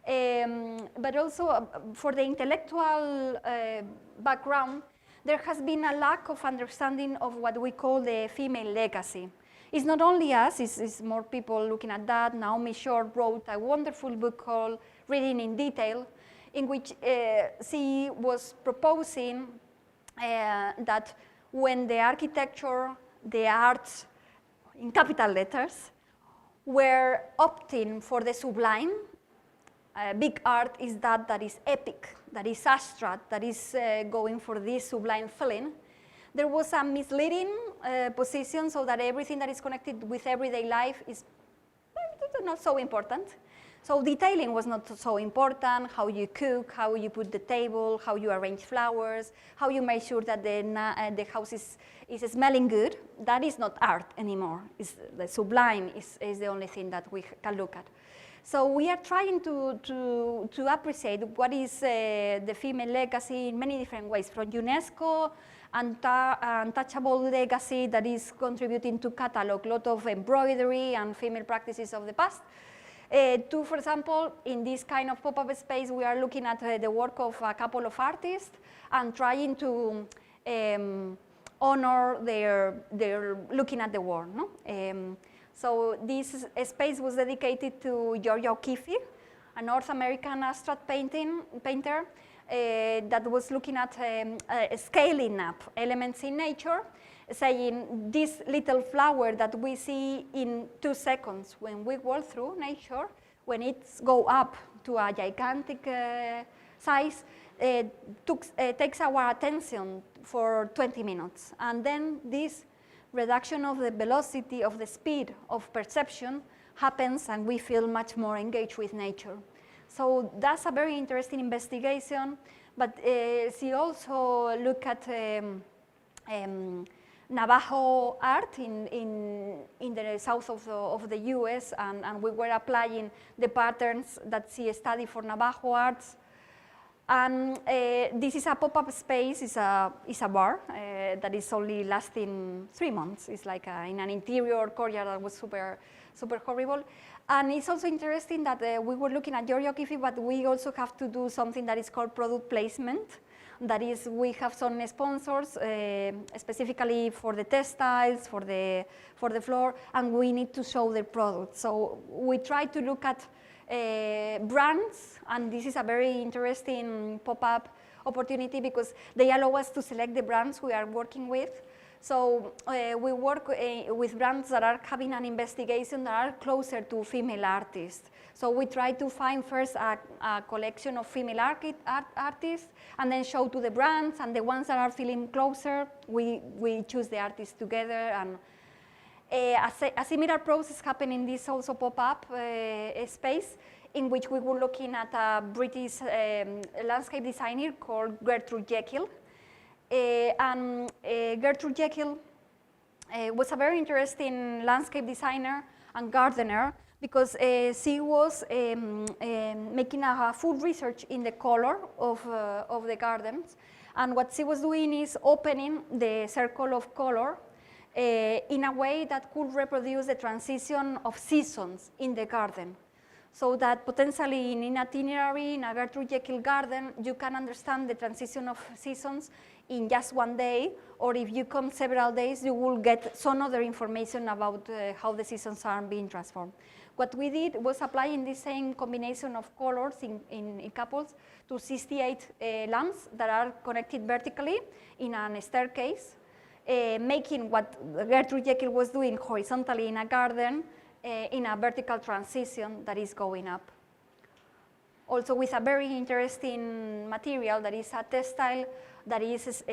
but also for the intellectual background, there has been a lack of understanding of what we call the female legacy. It's not only us, it's more people looking at that. Naomi Short wrote a wonderful book called Reading in Detail, in which she was proposing that when the architecture, the arts, in capital letters, were opting for the sublime, big art is that is epic, that is abstract, that is going for this sublime feeling. There was a misleading position so that everything that is connected with everyday life is not so important. So detailing was not so important, how you cook, how you put the table, how you arrange flowers, how you make sure that the house is smelling good. That is not art anymore. The sublime is the only thing that we can look at. So we are trying to appreciate what is the female legacy in many different ways, from UNESCO, untouchable legacy that is contributing to catalog a lot of embroidery and female practices of the past, to, for example, in this kind of pop-up space, we are looking at the work of a couple of artists and trying to honor their looking at the world. No? So this space was dedicated to George O'Keeffe, a North American abstract painter that was looking at scaling up elements in nature, saying this little flower that we see in 2 seconds when we walk through nature, when it goes up to a gigantic size, takes our attention for 20 minutes. And then this reduction of the velocity, of the speed of perception happens, and we feel much more engaged with nature. So that's a very interesting investigation, but she also looked at Navajo art in the south of the US, and we were applying the patterns that she studied for Navajo arts. And this is a pop-up space, it's a bar that is only lasting 3 months. It's like in an interior courtyard that was super horrible. And it's also interesting that we were looking at George O'Keeffe, but we also have to do something that is called product placement. That is, we have some sponsors specifically for the textiles, for the floor, and we need to show the product. So we try to look at brands, and this is a very interesting pop-up opportunity because they allow us to select the brands we are working with. So we work with brands that are having an investigation that are closer to female artists. So we try to find first a collection of female artists and then show to the brands, and the ones that are feeling closer, we choose the artists together. And a similar process happened in this also pop-up space, in which we were looking at a British landscape designer called Gertrude Jekyll. Gertrude Jekyll was a very interesting landscape designer and gardener because she was making a full research in the color of the gardens. And what she was doing is opening the circle of color in a way that could reproduce the transition of seasons in the garden. So that potentially in an itinerary, in a Gertrude Jekyll garden, you can understand the transition of seasons in just 1 day, or if you come several days, you will get some other information about how the seasons are being transformed. What we did was applying the same combination of colors in couples to 68 lamps that are connected vertically in a staircase, making what Gertrude Jekyll was doing horizontally in a garden in a vertical transition that is going up. Also with a very interesting material that is a textile that is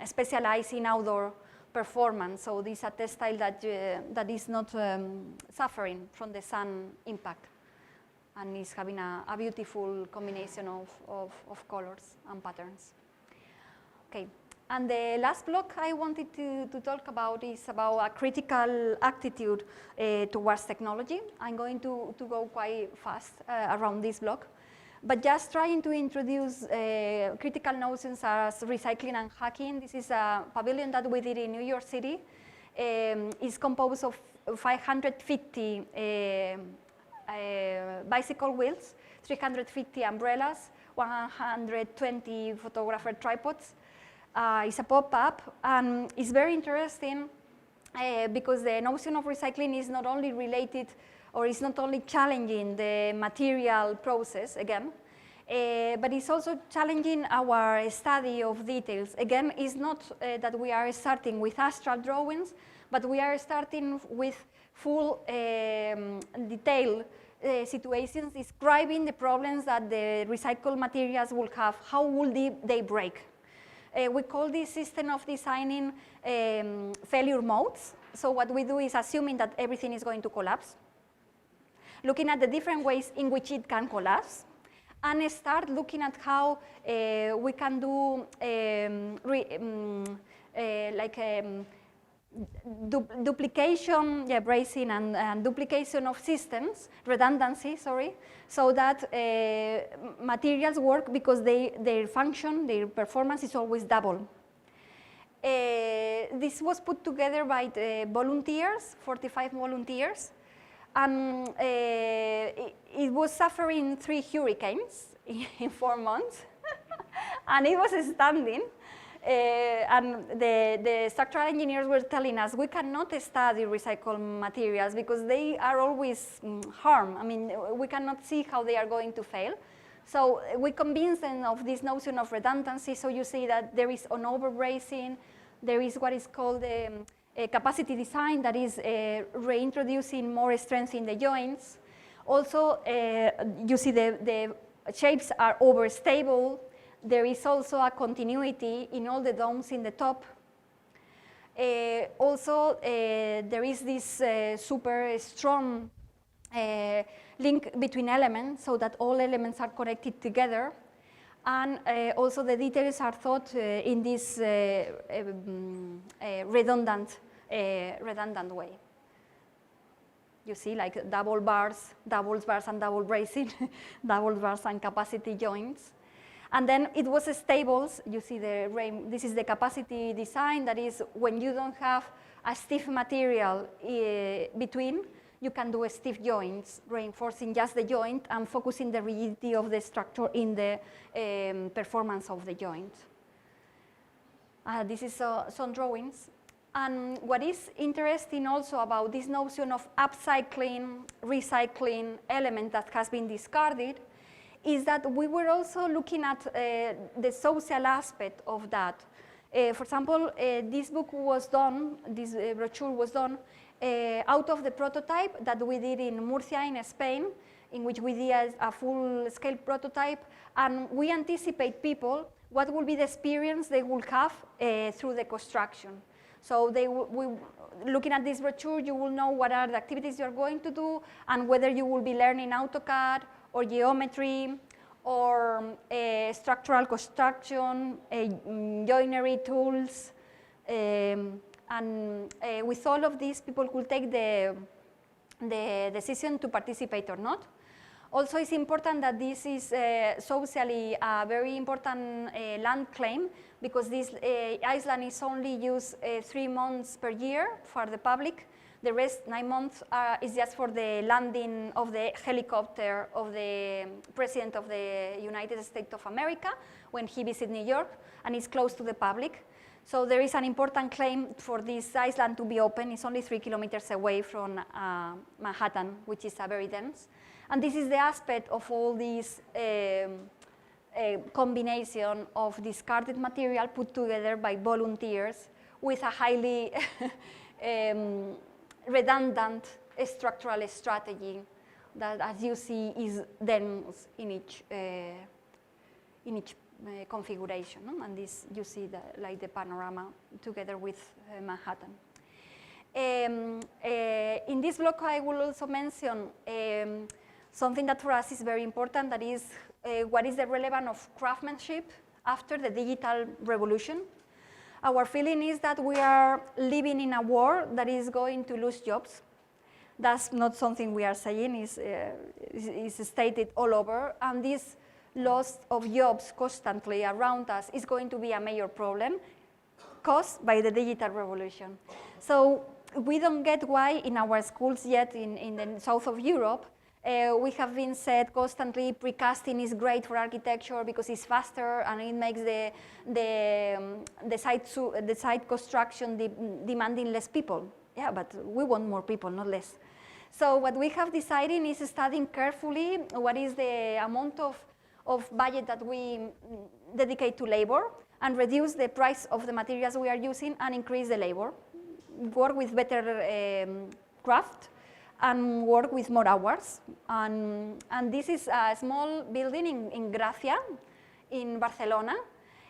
specialized in outdoor performance. So this is a textile that is not suffering from the sun impact and is having a beautiful combination of colors and patterns. Okay. And the last block I wanted to talk about is about a critical attitude towards technology. I'm going to go quite fast around this block, but just trying to introduce critical notions as recycling and hacking. This is a pavilion that we did in New York City. It's composed of 550 bicycle wheels, 350 umbrellas, 120 photographer tripods. It's a pop-up, and it's very interesting because the notion of recycling is not only related, or is not only challenging the material process, again, but it's also challenging our study of details. Again, it's not that we are starting with astral drawings, but we are starting with full detailed situations describing the problems that the recycled materials will have. How will they break? We call this system of designing failure modes. So what we do is assuming that everything is going to collapse, looking at the different ways in which it can collapse, and start looking at how we can do duplication, bracing and duplication of systems, redundancy, sorry, so that materials work because their function, their performance is always double. This was put together by the volunteers, 45 volunteers, and it was suffering 3 hurricanes in 4 months, and it was standing And the structural engineers were telling us we cannot study recycled materials because they are always harm. I mean, we cannot see how they are going to fail. So we convinced them of this notion of redundancy. So you see that there is an overbracing, there is what is called capacity design, that is reintroducing more strength in the joints. Also, you see the shapes are overstable. There is also a continuity in all the domes in the top. Also, there is this super strong link between elements, so that all elements are connected together. And also the details are thought in this redundant way. You see, like double bars and double bracing, double bars and capacity joints. And then it was stables. You see this is the capacity design. That is when you don't have a stiff material between, you can do stiff joints, reinforcing just the joint and focusing the rigidity of the structure in the performance of the joint. This is some drawings. And what is interesting also about this notion of upcycling, recycling element that has been discarded is that we were also looking at the social aspect of that. For example, this book was done, this brochure was done out of the prototype that we did in Murcia in Spain, in which we did a full-scale prototype, and we anticipate people what will be the experience they will have through the construction. So looking at this brochure, you will know what are the activities you're going to do and whether you will be learning AutoCAD or geometry or structural construction, joinery tools. And with all of these, people could take the decision to participate or not. Also, it's important that this is socially a very important land claim, because this island is only used 3 months per year for the public. The rest, 9 months, is just for the landing of the helicopter of the President of the United States of America when he visits New York, and it's closed to the public. So there is an important claim for this island to be open. It's only 3 kilometers away from Manhattan, which is very dense. And this is the aspect of all these combination of discarded material put together by volunteers with a highly redundant structural strategy that, as you see, is dense in each configuration, no? And this, you see like the panorama together with Manhattan. In this block, I will also mention something that for us is very important, that is what is the relevance of craftsmanship after the digital revolution. Our feeling is that we are living in a war that is going to lose jobs. That's not something we are saying, is stated all over, and this loss of jobs constantly around us is going to be a major problem caused by the digital revolution. So we don't get why in our schools yet in the south of Europe, we have been said constantly precasting is great for architecture because it's faster and it makes the site construction demanding less people. Yeah, but we want more people, not less. So what we have decided is studying carefully what is the amount of budget that we dedicate to labor and reduce the price of the materials we are using and increase the labor, work with better craft, and work with more hours. And this is a small building in Gracia, in Barcelona,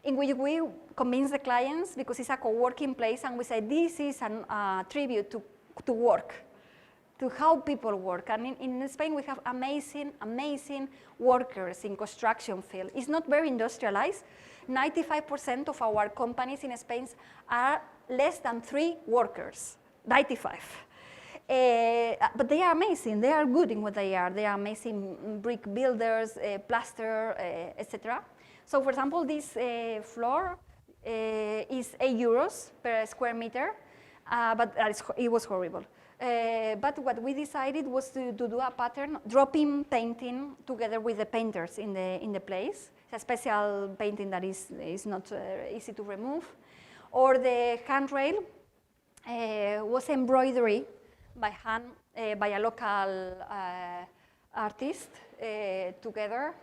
in which we convince the clients, because it's a co-working place, and we say this is a tribute to work, to how people work. And in Spain, we have amazing, amazing workers in construction field. It's not very industrialized. 95% of our companies in Spain are less than 3 workers, 95. But they are amazing. They are good in what they are. They are amazing brick builders, plaster, etc. So, for example, this floor is €8 per square meter, but it was horrible. But what we decided was to do a pattern, drop-in painting together with the painters in the place. It's a special painting that is not easy to remove. Or the handrail was embroidery by hand by a local artist together.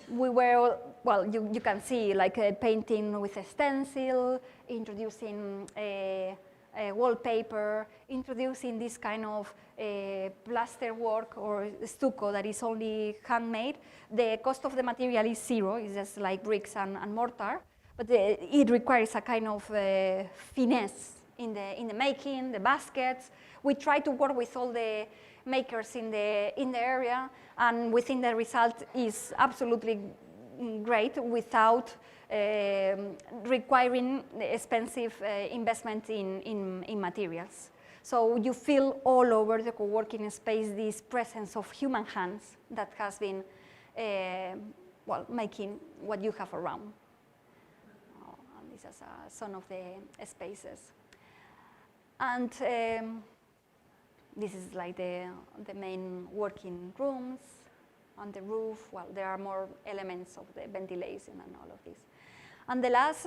We were, well, you can see like a painting with a stencil, introducing wallpaper, introducing this kind of plaster work or stucco that is only handmade. The cost of the material is zero, it's just like bricks and mortar, but it requires a kind of finesse in the making, the baskets. We try to work with all the makers in the area, and we think the result is absolutely great without requiring expensive investment in materials. So you feel all over the co-working space this presence of human hands that has been well, making what you have around. And this is some of the spaces. And this is like the main working rooms. On the roof, well, there are more elements of the ventilation and all of this. And the last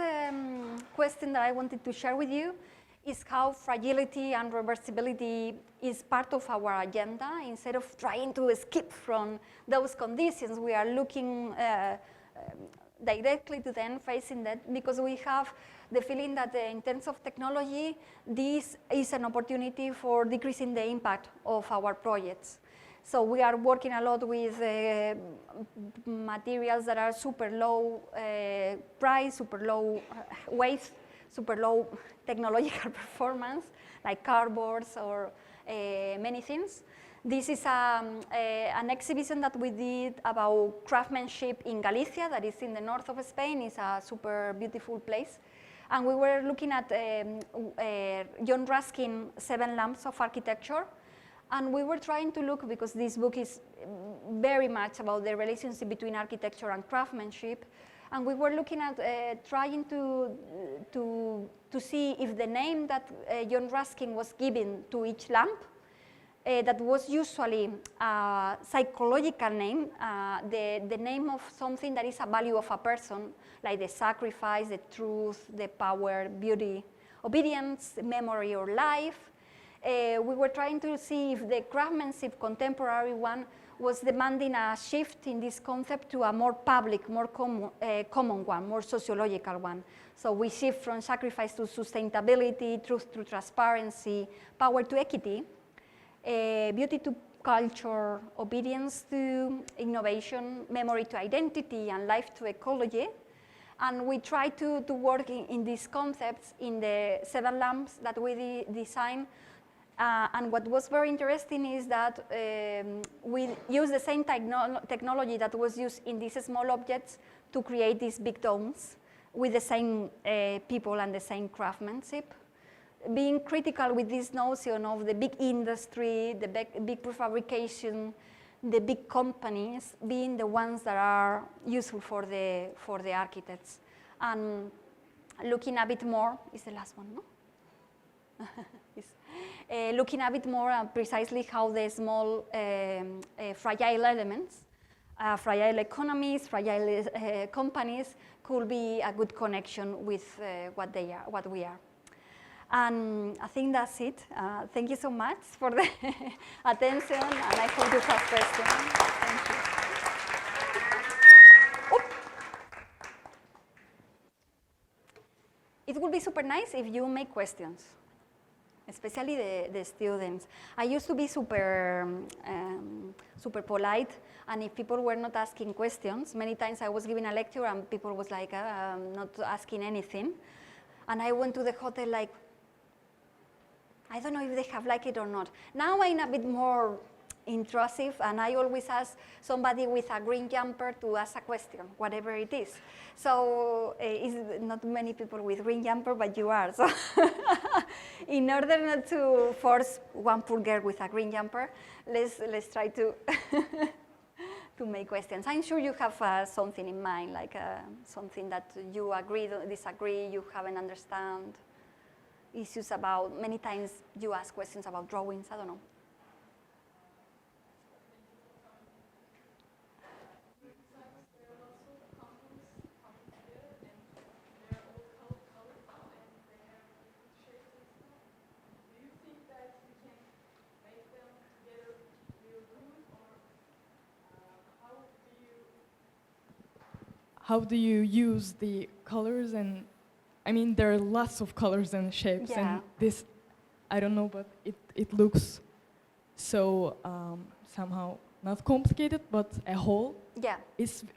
question that I wanted to share with you is how fragility and reversibility is part of our agenda. Instead of trying to escape from those conditions, we are looking directly to them, facing that, because we have the feeling that in terms of technology, this is an opportunity for decreasing the impact of our projects. So we are working a lot with materials that are super low price, super low weight, super low technological performance, like cardboards or many things. This is an exhibition that we did about craftsmanship in Galicia, that is in the north of Spain. It's a super beautiful place. And we were looking at John Ruskin's 7 Lamps of Architecture. And we were trying to look, because this book is very much about the relationship between architecture and craftsmanship, and we were looking at trying to see if the name that John Ruskin was giving to each lamp, that was usually a psychological name, the name of something that is a value of a person, like the sacrifice, the truth, the power, beauty, obedience, memory, or life. We were trying to see if the craftsmanship contemporary one was demanding a shift in this concept to a more public, more common one, more sociological one. So we shift from sacrifice to sustainability, truth to transparency, power to equity, beauty to culture, obedience to innovation, memory to identity, and life to ecology. And we try to work in these concepts in the 7 lamps that we designed. And what was very interesting is that we use the same technology that was used in these small objects to create these big domes with the same people and the same craftsmanship. Being critical with this notion of the big industry, the big prefabrication, the big companies being the ones that are useful for the architects. And looking a bit more, is the last one, no? Looking a bit more at precisely how the small fragile elements, fragile economies, fragile companies could be a good connection with what we are. And I think that's it. Thank you so much for the attention, and I hope you have questions. Thank you. It would be super nice if you make questions, especially the students. I used to be super polite, and if people were not asking questions, many times I was giving a lecture and people was like, not asking anything. And I went to the hotel like, I don't know if they have liked it or not. Now I'm a bit more intrusive, and I always ask somebody with a green jumper to ask a question, whatever it is. So it's not many people with green jumper, but you are. So in order not to force one poor girl with a green jumper, let's try to to make questions. I'm sure you have something in mind, like something that you agree, disagree, you haven't understand. issues about, many times you ask questions about drawings, I don't know. How do you use the colors? And I mean, there are lots of colors and shapes, Yeah. and this, I don't know, but it looks so somehow not complicated, but a whole. Yeah.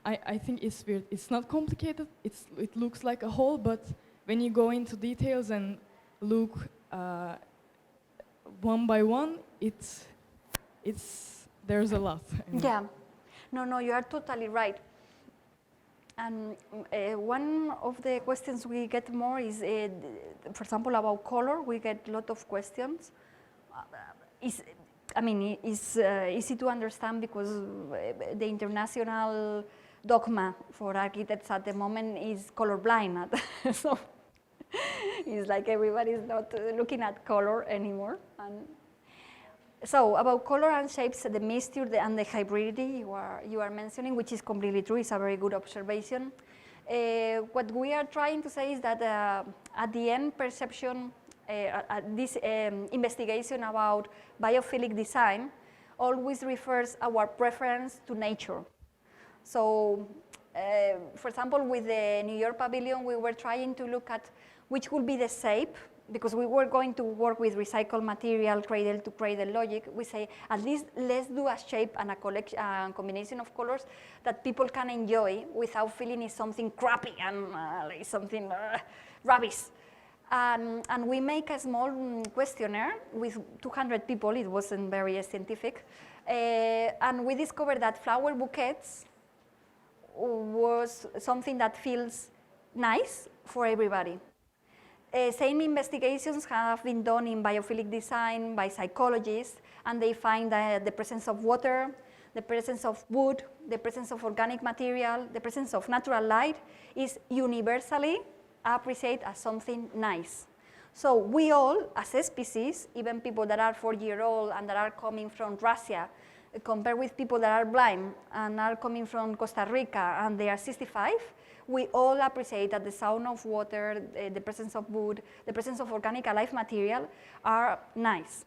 I think it's weird. It's not complicated. It looks like a whole, but when you go into details and look one by one, there's a lot. Yeah. No, you are totally right. And one of the questions we get more is, for example, about color. We get a lot of questions. It's easy to understand because the international dogma for architects at the moment is colorblind. So it's like everybody's not looking at color anymore. And so about color and shapes, the mixture and the hybridity you are mentioning, which is completely true, is a very good observation. What we are trying to say is that at the end, perception, this investigation about biophilic design always refers our preference to nature. So, for example, with the New York Pavilion, we were trying to look at which would be the shape, because we were going to work with recycled material, cradle-to-cradle logic. We say, at least let's do a shape and a combination of colors that people can enjoy without feeling it's something crappy and like something rubbish. And we make a small questionnaire with 200 people. It wasn't very scientific. And we discovered that flower bouquets was something that feels nice for everybody. Same investigations have been done in biophilic design by psychologists, and they find that the presence of water, the presence of wood, the presence of organic material, the presence of natural light is universally appreciated as something nice. So we all, as a species, even people that are 4-year-old and that are coming from Russia, compared with people that are blind and are coming from Costa Rica and they are 65, we all appreciate that the sound of water, the presence of wood, the presence of organic alive material are nice.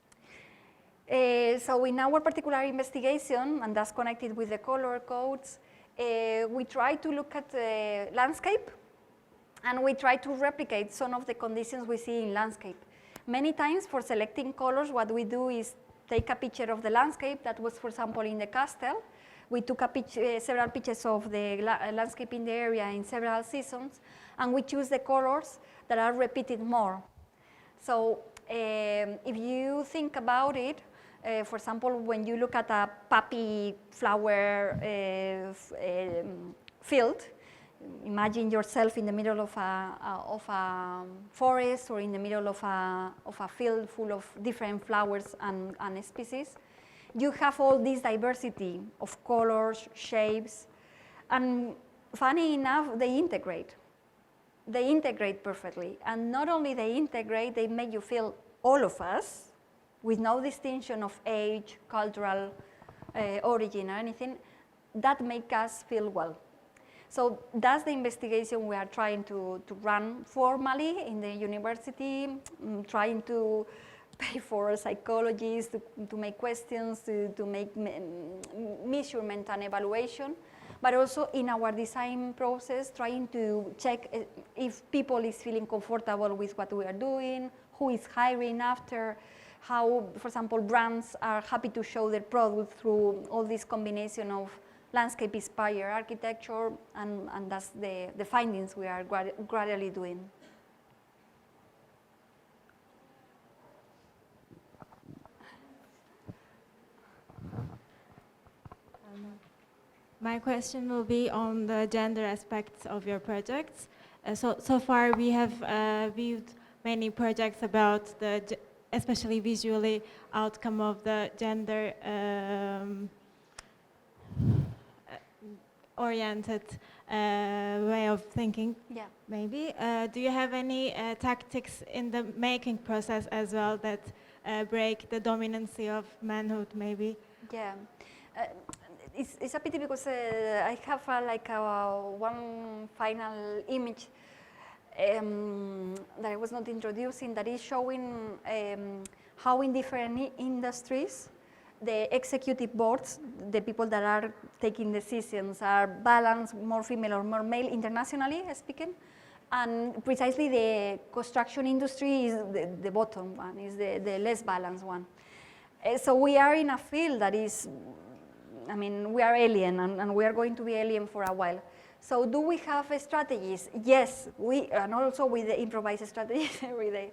So in our particular investigation, and that's connected with the color codes, we try to look at the landscape and we try to replicate some of the conditions we see in landscape. Many times for selecting colors, what we do is take a picture of the landscape that was, for example, in the castle. We took several pictures of the landscape in the area in several seasons, and we choose the colors that are repeated more. So if you think about it, for example, when you look at a poppy flower field, imagine yourself in the middle of a forest or in the middle of a field full of different flowers and species. You have all this diversity of colors, shapes, and funny enough, they integrate. They integrate perfectly. And not only they integrate, they make you feel all of us with no distinction of age, cultural origin or anything. That make us feel well. So that's the investigation we are trying to run formally in the university, trying to pay for psychologists to make questions, to make measurement and evaluation, but also in our design process, trying to check if people is feeling comfortable with what we are doing, who is hiring after, how, for example, brands are happy to show their product through all this combination of landscape-inspired architecture, and that's the findings we are gradually doing. My question will be on the gender aspects of your projects. So far we have viewed many projects about especially visually, outcome of the gender oriented way of thinking. Yeah. Maybe. Do you have any tactics in the making process as well that break the dominancy of manhood, maybe? Yeah. It's a pity because I have one final image that I was not introducing that is showing how in different industries the executive boards, the people that are taking decisions, are balanced, more female or more male internationally speaking, and precisely the construction industry is the bottom one, is the less balanced one. So we are in a field that is, I mean, we are alien and we are going to be alien for a while. So do we have strategies? Yes, and also with the improvised strategies every day.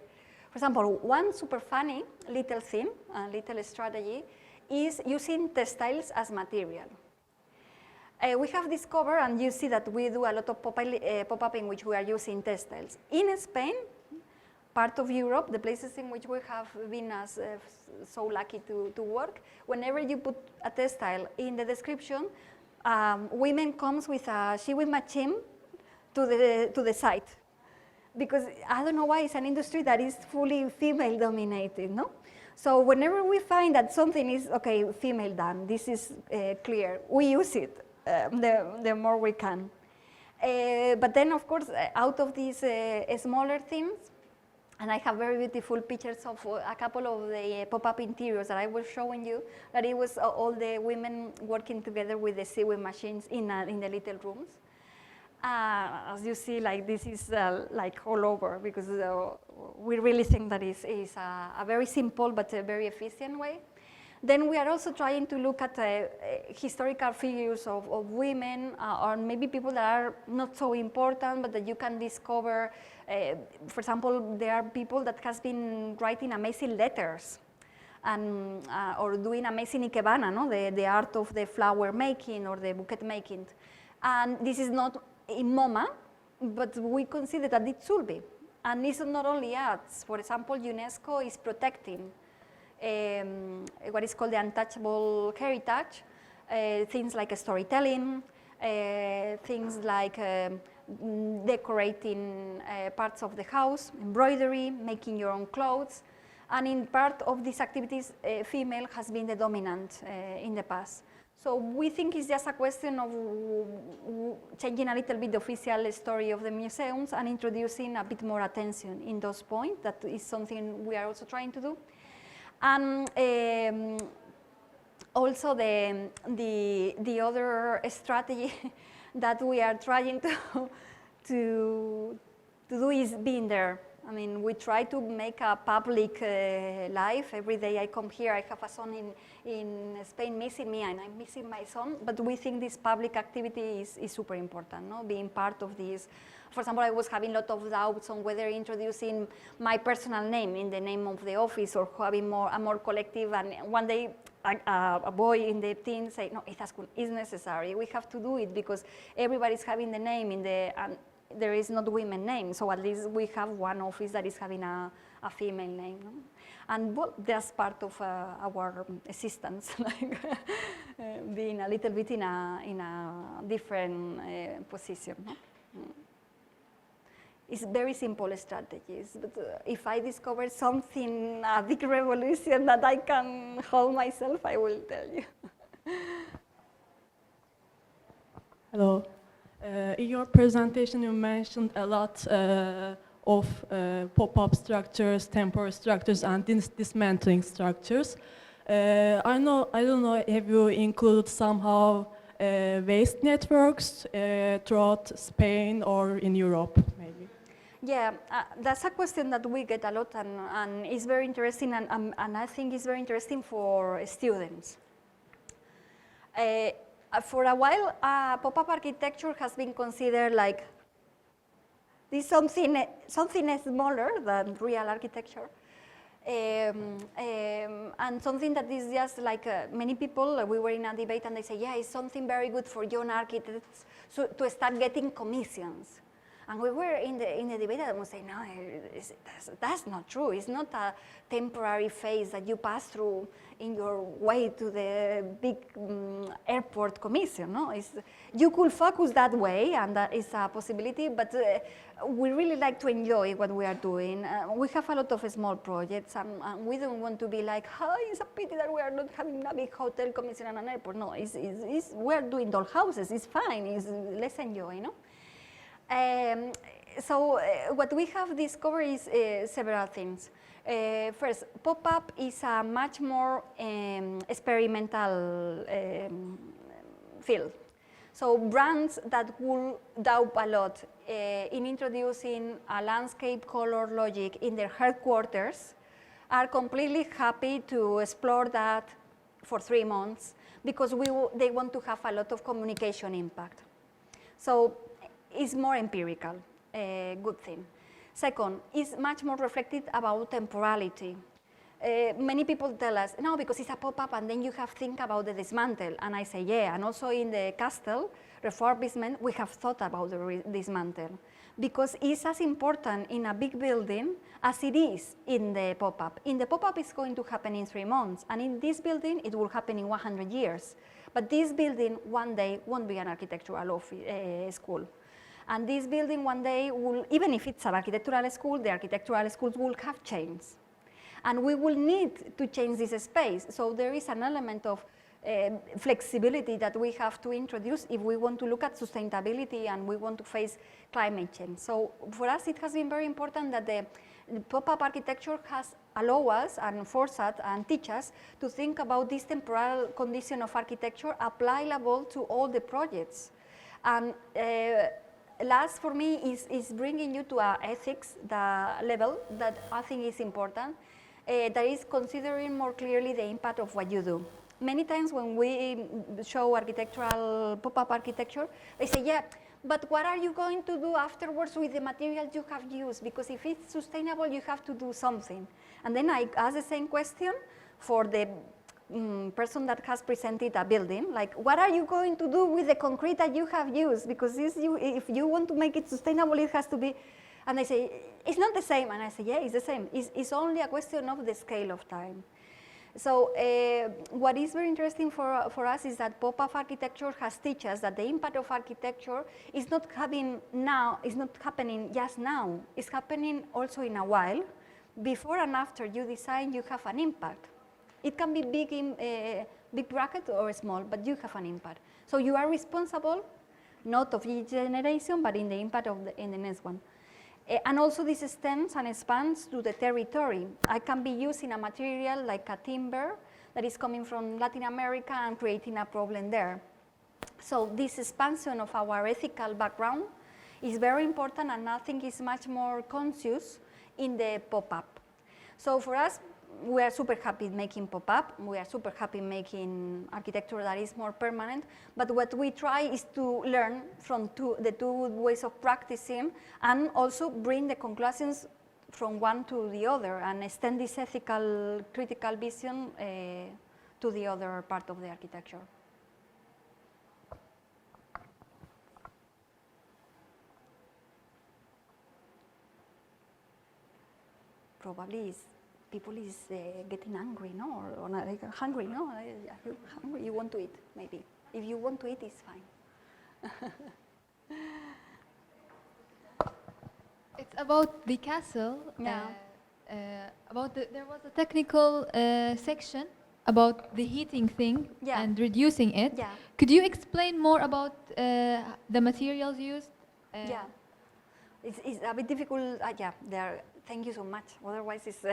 For example, one super funny little thing, little strategy, is using textiles as material. We have discovered, and you see that we do a lot of pop-up in which we are using textiles. In Spain, part of Europe, the places in which we have been so lucky to work, whenever you put a textile in the description, women comes with a sewing machine to the site. Because I don't know why it's an industry that is fully female dominated, no? So whenever we find that something is, okay, female done, this is clear, we use it the more we can. But then, of course, out of these smaller things, and I have very beautiful pictures of a couple of the pop-up interiors that I was showing you, that it was all the women working together with the sewing machines in the little rooms. As you see, like this is like all over, because we really think that is a very simple but a very efficient way. Then we are also trying to look at historical figures of women, or maybe people that are not so important, but that you can discover. For example, there are people that has been writing amazing letters, and or doing amazing ikebana, no? The art of the flower making or the bouquet making. And this is not in MoMA, but we consider that it should be. And it's not only arts. For example, UNESCO is protecting what is called the untouchable heritage, things like storytelling, things like decorating parts of the house, embroidery, making your own clothes. And in part of these activities, female has been the dominant in the past. So we think it's just a question of changing a little bit the official story of the museums and introducing a bit more attention in those points. That is something we are also trying to do. And also the other strategy that we are trying to do is being there. I mean, we try to make a public life. Every day I come here, I have a son in Spain missing me, and I'm missing my son. But we think this public activity is super important, no? Being part of this. For example, I was having a lot of doubts on whether introducing my personal name in the name of the office or having a more collective. And one day, a boy in the team said, no, Izaskun is necessary. We have to do it because everybody's having the name in the, and there is not women name. So at least we have one office that is having a female name. No? And well, that's part of our existence, like being a little bit in a different position. No? It's very simple strategies, but if I discover something, a big revolution that I can hold myself, I will tell you. Hello. In your presentation, you mentioned a lot of pop-up structures, temporary structures, and dismantling structures. I don't know, have you included somehow waste networks throughout Spain or in Europe, maybe? Yeah, that's a question that we get a lot, and it's very interesting, and I think it's very interesting for students. For a while, pop-up architecture has been considered like this something smaller than real architecture, and something that is just like many people. We were in a debate, and they say, yeah, it's something very good for young architects to start getting commissions. And we were in the debate and we say, no, that's not true. It's not a temporary phase that you pass through in your way to the big airport commission. No, you could focus that way, and that is a possibility. But we really like to enjoy what we are doing. We have a lot of small projects, and we don't want to be like, oh, it's a pity that we are not having a big hotel commission and an airport. No, we're doing doll houses. It's fine. Let's enjoy, no? So what we have discovered is several things. First, pop-up is a much more experimental field. So brands that will doubt a lot in introducing a landscape color logic in their headquarters are completely happy to explore that for 3 months because they want to have a lot of communication impact. So it's more empirical, good thing. Second, it's much more reflected about temporality. Many people tell us, no, because it's a pop-up and then you have to think about the dismantle. And I say, yeah, and also in the castle refurbishment, we have thought about the dismantle. Because it's as important in a big building as it is in the pop-up. In the pop-up, it's going to happen in 3 months. And in this building, it will happen in 100 years. But this building, one day, won't be an architectural school. And this building one day will, even if it's an architectural school, the architectural schools will have changed. And we will need to change this space. So there is an element of flexibility that we have to introduce if we want to look at sustainability and we want to face climate change. So for us, it has been very important that the pop-up architecture has allowed us and forced us and teach us to think about this temporal condition of architecture applicable to all the projects. And last for me is bringing you to ethics, the level that I think is important, that is considering more clearly the impact of what you do. Many times when we show architectural pop-up architecture, they say, yeah, but what are you going to do afterwards with the materials you have used? Because if it's sustainable, you have to do something. And then I ask the same question for the person that has presented a building, like, what are you going to do with the concrete that you have used? Because if you want to make it sustainable, it has to be, and they say, it's not the same. And I say, yeah, it's the same. It's only a question of the scale of time. So what is very interesting for us is that pop-up architecture has taught us that the impact of architecture is not happening now, it's not happening just now. It's happening also in a while. Before and after you design, you have an impact. It can be big in big bracket or small, but you have an impact. So you are responsible, not of each generation, but in the impact in the next one. And also this extends and expands to the territory. I can be using a material like a timber that is coming from Latin America and creating a problem there. So this expansion of our ethical background is very important, and I think is much more conscious in the pop-up. So for us, we are super happy making pop-up. We are super happy making architecture that is more permanent. But what we try is to learn from the two ways of practicing, and also bring the conclusions from one to the other and extend this ethical, critical vision to the other part of the architecture. Probably people is getting angry, no? Or like hungry, no? Are you hungry? You want to eat, maybe. If you want to eat, it's fine. It's about the castle. Yeah. There was a technical section about the heating thing and reducing it. Yeah. Could you explain more about the materials used? Yeah. It's a bit difficult. Thank you so much. Otherwise, it's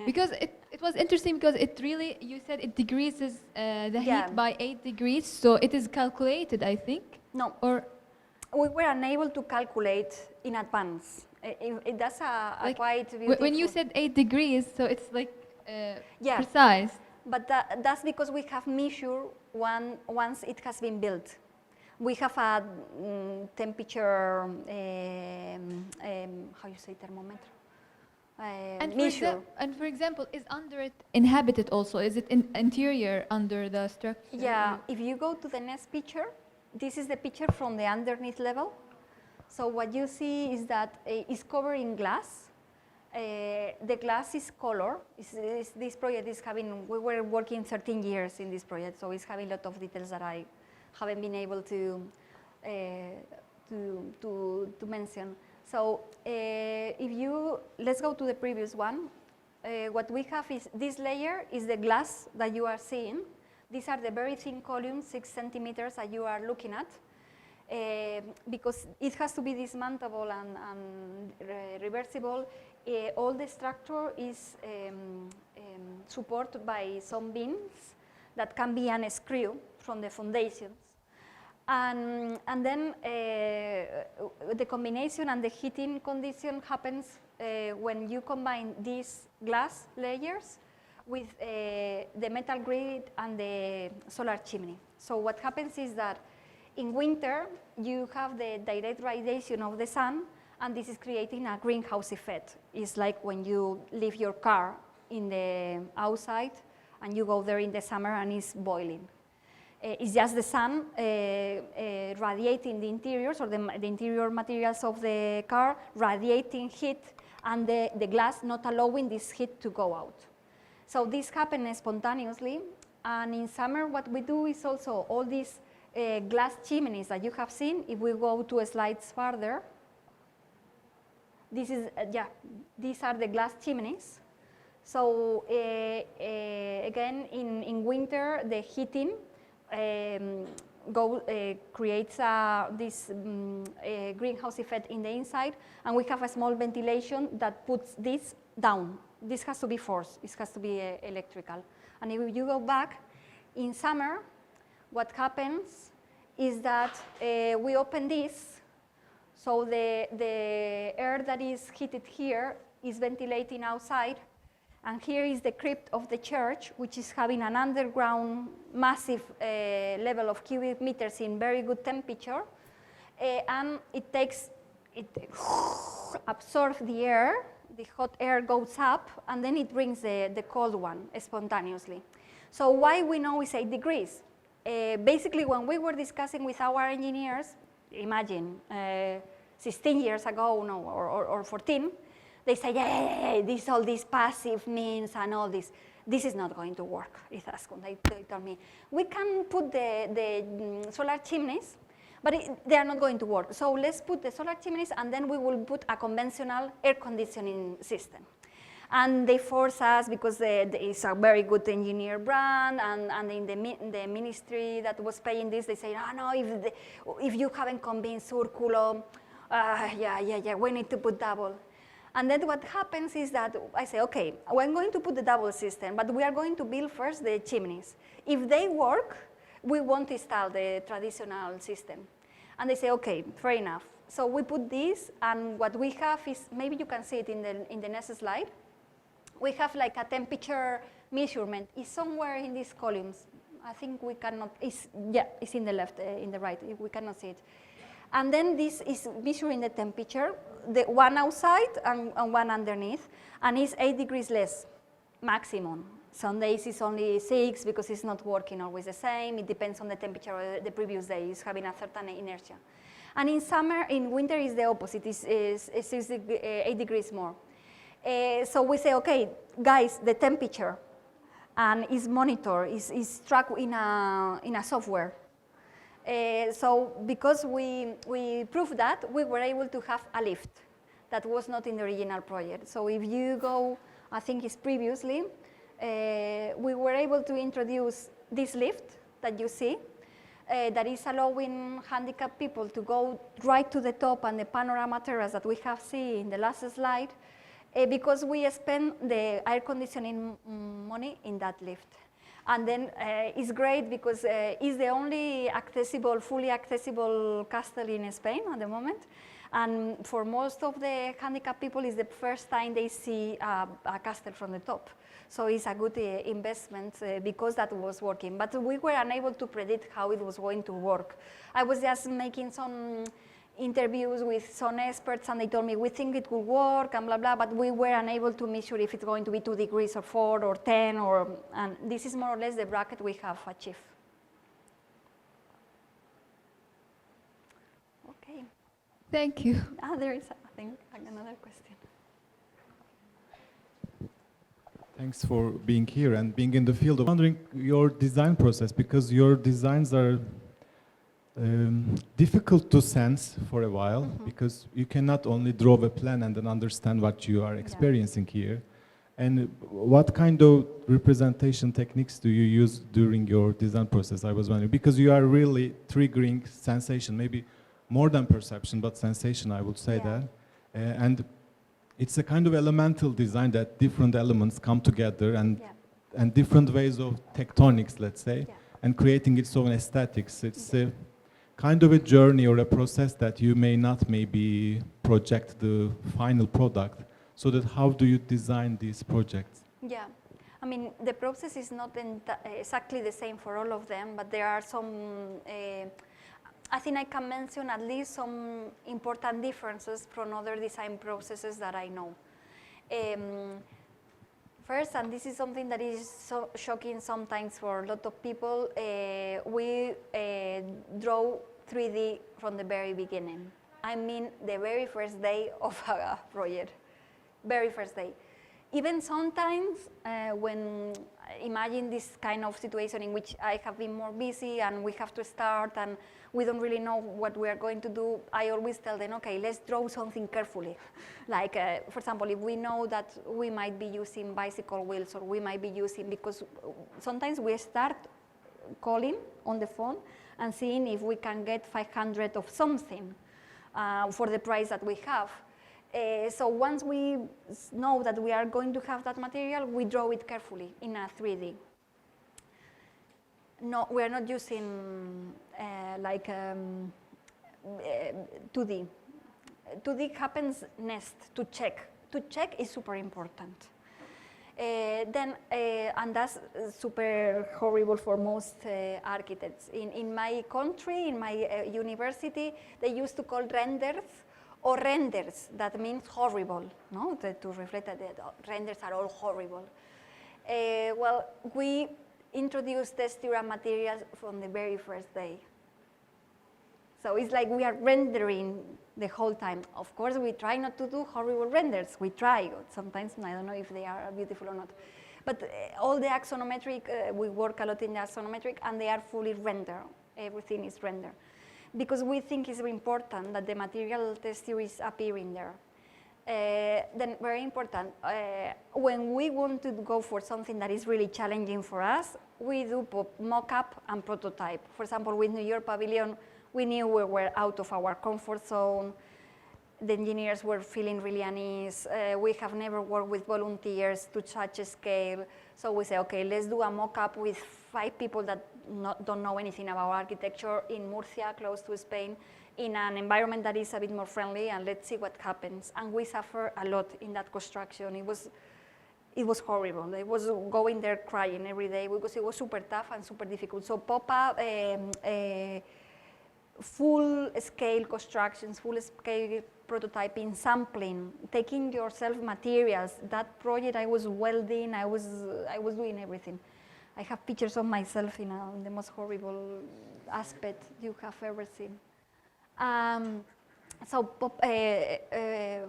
because it was interesting because it really, you said it decreases the heat by 8 degrees, so it is calculated, I think. No. Or we were unable to calculate in advance. That's a quite beautiful. When you said 8 degrees, so it's like precise. But that's because we have measured once it has been built. We have a temperature, how you say, thermometer? Measure. And for example, is under it inhabited also? Is it interior under the structure? Yeah, if you go to the next picture, this is the picture from the underneath level. So what you see is that it's covered in glass. The glass is color. This project is having, we were working 13 years in this project, so it's having a lot of details that I haven't been able to mention. So let's go to the previous one. What we have is this layer is the glass that you are seeing. These are the very thin columns, 6 centimeters, that you are looking at. Because it has to be dismantleable and reversible, all the structure is supported by some beams that can be unscrewed from the foundations. And then the combination and the heating condition happens when you combine these glass layers with the metal grid and the solar chimney. So what happens is that in winter, you have the direct radiation of the sun, and this is creating a greenhouse effect. It's like when you leave your car in the outside, and you go there in the summer, and it's boiling. It's just the sun radiating the interiors, or the interior materials of the car, radiating heat, and the glass not allowing this heat to go out. So this happens spontaneously, and in summer, what we do is also all these glass chimneys that you have seen. If we go 2 slides further, this is, these are the glass chimneys. So again, in winter, the heating creates this greenhouse effect in the inside, and we have a small ventilation that puts this down. This has to be forced, it has to be electrical. And if you go back, in summer, what happens is that we open this, so the air that is heated here is ventilating outside, and here is the crypt of the church, which is having an underground massive level of cubic meters in very good temperature, and it absorbs the air, the hot air goes up, and then it brings the cold one spontaneously. So why we know it's 8 degrees? Basically, when we were discussing with our engineers, imagine 16 years ago, no, or 14, they say, yeah, all these passive means and all this. This is not going to work, Izaskun. They told me, we can put the solar chimneys, but they are not going to work. So let's put the solar chimneys, and then we will put a conventional air conditioning system. And they force us, because it's a very good engineer brand, and in the ministry that was paying this, they say, oh no, if you haven't convinced Urculo, we need to put double. And then what happens is that I say, okay, we're going to put the double system, but we are going to build first the chimneys. If they work, we won't install the traditional system. And they say, okay, fair enough. So we put this, and what we have is, maybe you can see it in the next slide. We have like a temperature measurement. It's somewhere in these columns. I think we cannot, it's in the left, in the right, we cannot see it. And then this is measuring the temperature, the one outside and one underneath, and it's 8 degrees less, maximum. Some days it's only 6 because it's not working always the same. It depends on the temperature of the previous day. It's having a certain inertia. And in winter is the opposite, it's 8 degrees more. So we say, okay, guys, the temperature and is monitored, is tracked in a software. So because we proved that, we were able to have a lift that was not in the original project. So if you go, I think it's previously, we were able to introduce this lift that you see, that is allowing handicapped people to go right to the top and the panorama terrace that we have seen in the last slide, because we spend the air conditioning money in that lift. And then it's great because it's the only fully accessible castle in Spain at the moment. And for most of the handicapped people, it's the first time they see a castle from the top. So it's a good investment because that was working. But we were unable to predict how it was going to work. I was just making some interviews with some experts, and they told me, we think it will work, and blah, blah, but we were unable to measure if it's going to be 2 degrees or 4 or 10, and this is more or less the bracket we have achieved. Okay. Thank you. There is, I think, another question. Thanks for being here and being in the field. I'm wondering your design process, because your designs are difficult to sense for a while, because you cannot only draw a plan and then understand what you are experiencing here. And what kind of representation techniques do you use during your design process? I was wondering, because you are really triggering sensation, maybe more than perception, but sensation, I would say that. And it's a kind of elemental design that different elements come together and different ways of tectonics, let's say, and creating its own aesthetics. It's a kind of a journey or a process that you may not maybe project the final product. So that how do you design these projects? Yeah, I mean, the process is not exactly the same for all of them, but there are some, I think I can mention at least some important differences from other design processes that I know. First, and this is something that is so shocking sometimes for a lot of people, we draw 3D from the very beginning. I mean, the very first day of a project. Very first day. Even sometimes when imagine this kind of situation in which I have been more busy and we have to start and we don't really know what we are going to do, I always tell them, okay, let's draw something carefully. Like, for example, if we know that we might be using bicycle wheels or we might be using, because sometimes we start calling on the phone and seeing if we can get 500 of something for the price that we have. So once we know that we are going to have that material, we draw it carefully in a 3D. No, we are not using 2D. 2D happens next to check. To check is super important. And that's super horrible for most architects. In my country, in my university, they used to call renders or renders. That means horrible, no? To reflect that renders are all horrible. Well, we introduced texture and materials from the very first day. So it's like we are rendering the whole time. Of course, we try not to do horrible renders. We try. Sometimes I don't know if they are beautiful or not. But all the axonometric, we work a lot in the axonometric, and they are fully rendered. Everything is rendered. Because we think it's important that the material texture is appearing there. Then very important, when we want to go for something that is really challenging for us, we do mock-up and prototype. For example, with New York Pavilion, we knew we were out of our comfort zone. The engineers were feeling really unease. We have never worked with volunteers to such a scale. So we say, okay, let's do a mock-up with 5 people that don't know anything about architecture in Murcia, close to Spain, in an environment that is a bit more friendly, and let's see what happens. And we suffer a lot in that construction. It was horrible. It was going there crying every day because it was super tough and super difficult. So pop-up, full-scale constructions, full-scale prototyping, sampling, taking yourself materials. That project, I was welding, I was doing everything. I have pictures of myself in the most horrible aspect you have ever seen. So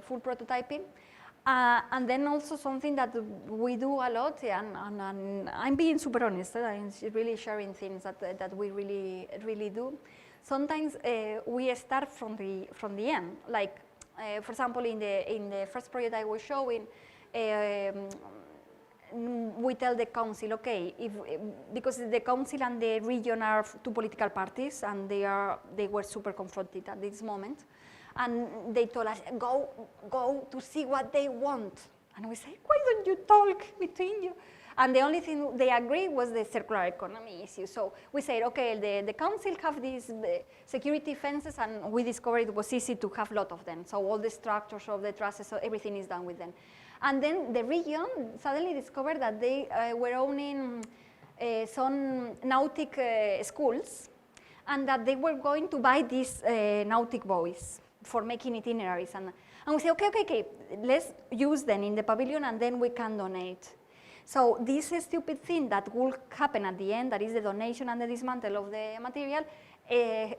full prototyping. And then also something that we do a lot, and I'm being super honest, I'm really sharing things that we really do. Sometimes we start from the end. Like, for example, in the first project I was showing, we tell the council, okay, because the council and the region are 2 political parties, and they were super confronted at this moment, and they told us, go to see what they want. And we say, why don't you talk between you? And the only thing they agreed was the circular economy issue. So we said, okay, the council have these security fences, and we discovered it was easy to have a lot of them. So all the structures of the trusses, so everything is done with them. And then the region suddenly discovered that they were owning some nautic schools, and that they were going to buy these nautic buoys for making itineraries. And we said, okay, let's use them in the pavilion, and then we can donate. So this stupid thing that will happen at the end, that is the donation and the dismantle of the material,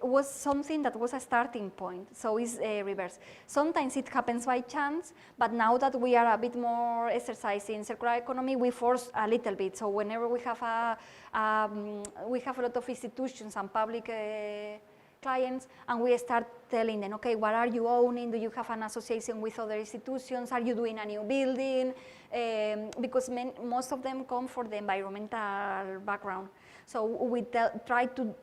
was something that was a starting point, so it's reverse. Sometimes it happens by chance, but now that we are a bit more exercising circular economy, we force a little bit. So whenever we have a lot of institutions and public clients, and we start telling them, okay, what are you owning? Do you have an association with other institutions? Are you doing a new building? Because most of them come for the environmental background. So we try to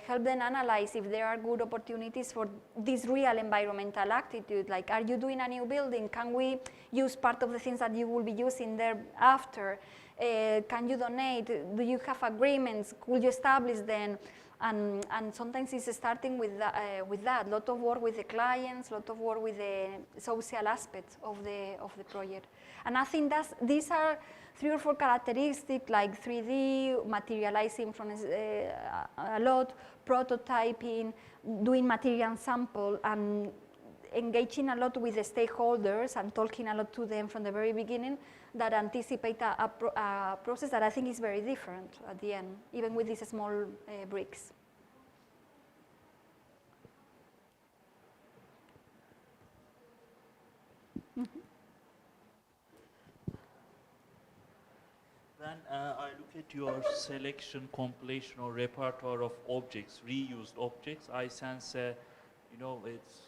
help them analyze if there are good opportunities for this real environmental attitude, like, are you doing a new building? Can we use part of the things that you will be using there after? Can you donate? Do you have agreements? Could you establish them? And sometimes it's starting with that, lot of work with the clients, lot of work with the social aspects of the project. And I think these are 3 or 4 characteristics, like 3D, materializing from a lot, prototyping, doing material sample, and engaging a lot with the stakeholders and talking a lot to them from the very beginning, that anticipate a process that I think is very different at the end, even with these small bricks. When I look at your selection, compilation, or repertoire of objects, reused objects, I sense, it's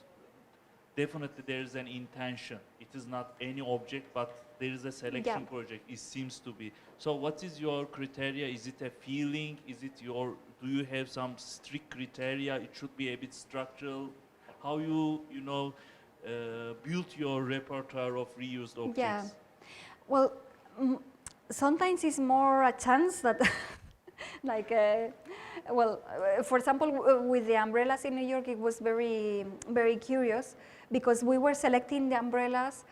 definitely there is an intention. It is not any object, but there is a selection project. It seems to be. So, what is your criteria? Is it a feeling? Is it do you have some strict criteria? It should be a bit structural. How you build your repertoire of reused objects? Yeah. Well. Sometimes it's more a chance that, like, for example, with the umbrellas in New York, it was very, very curious, because we were selecting the umbrellas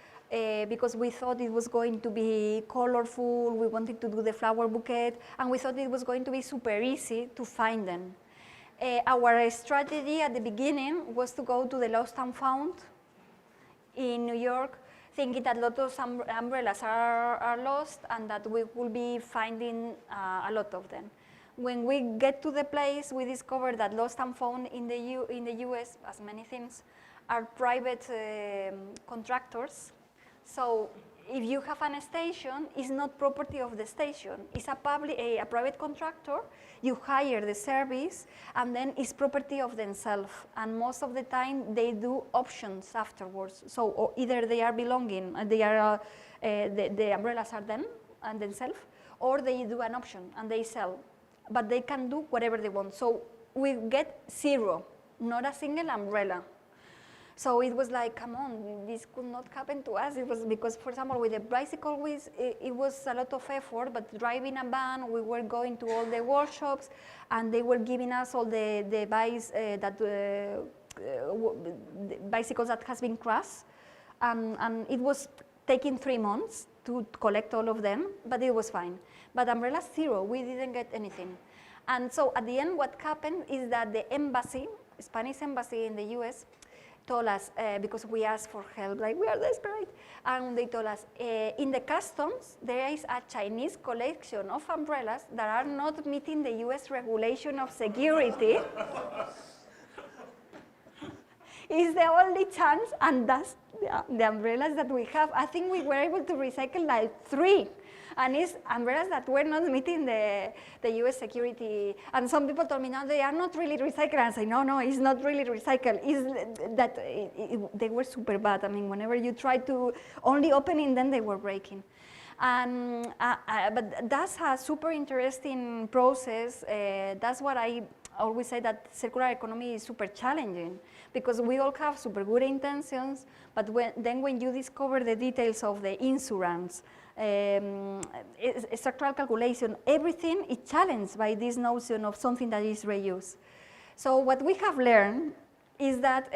because we thought it was going to be colorful, we wanted to do the flower bouquet, and we thought it was going to be super easy to find them. Our strategy at the beginning was to go to the lost and found in New York, thinking that a lot of umbrellas are lost and that we will be finding a lot of them. When we get to the place, we discover that lost and found in the US, as many things, are private contractors. So if you have a station, it's not property of the station. It's a private contractor. You hire the service, and then it's property of themselves. And most of the time, they do options afterwards. So either they are belonging, the umbrellas are them and themselves, or they do an option and they sell. But they can do whatever they want. So we get 0, not a single umbrella. So it was like, come on, this could not happen to us. It was because, for example, with the bicycle wheels, it was a lot of effort, but driving a van, we were going to all the workshops, and they were giving us all the bicycles that has been crashed. And it was taking 3 months to collect all of them, but it was fine. But umbrellas, 0, we didn't get anything. And so at the end, what happened is that the embassy, Spanish embassy in the US, told us, because we asked for help, like, we are desperate, and they told us, in the customs, there is a Chinese collection of umbrellas that are not meeting the US regulation of security. It's the only chance, and that's the umbrellas that we have. I think we were able to recycle like 3. And it's umbrellas that were not meeting the US security. And some people told me, no, they are not really recycled. And I say, no, it's not really recycled. It's that they were super bad. I mean, whenever you try to only opening them, they were breaking. And, but that's a super interesting process. That's what I always say, that circular economy is super challenging, because we all have super good intentions, but when you discover the details of the insurance, structural calculation, everything is challenged by this notion of something that is reused. So what we have learned is that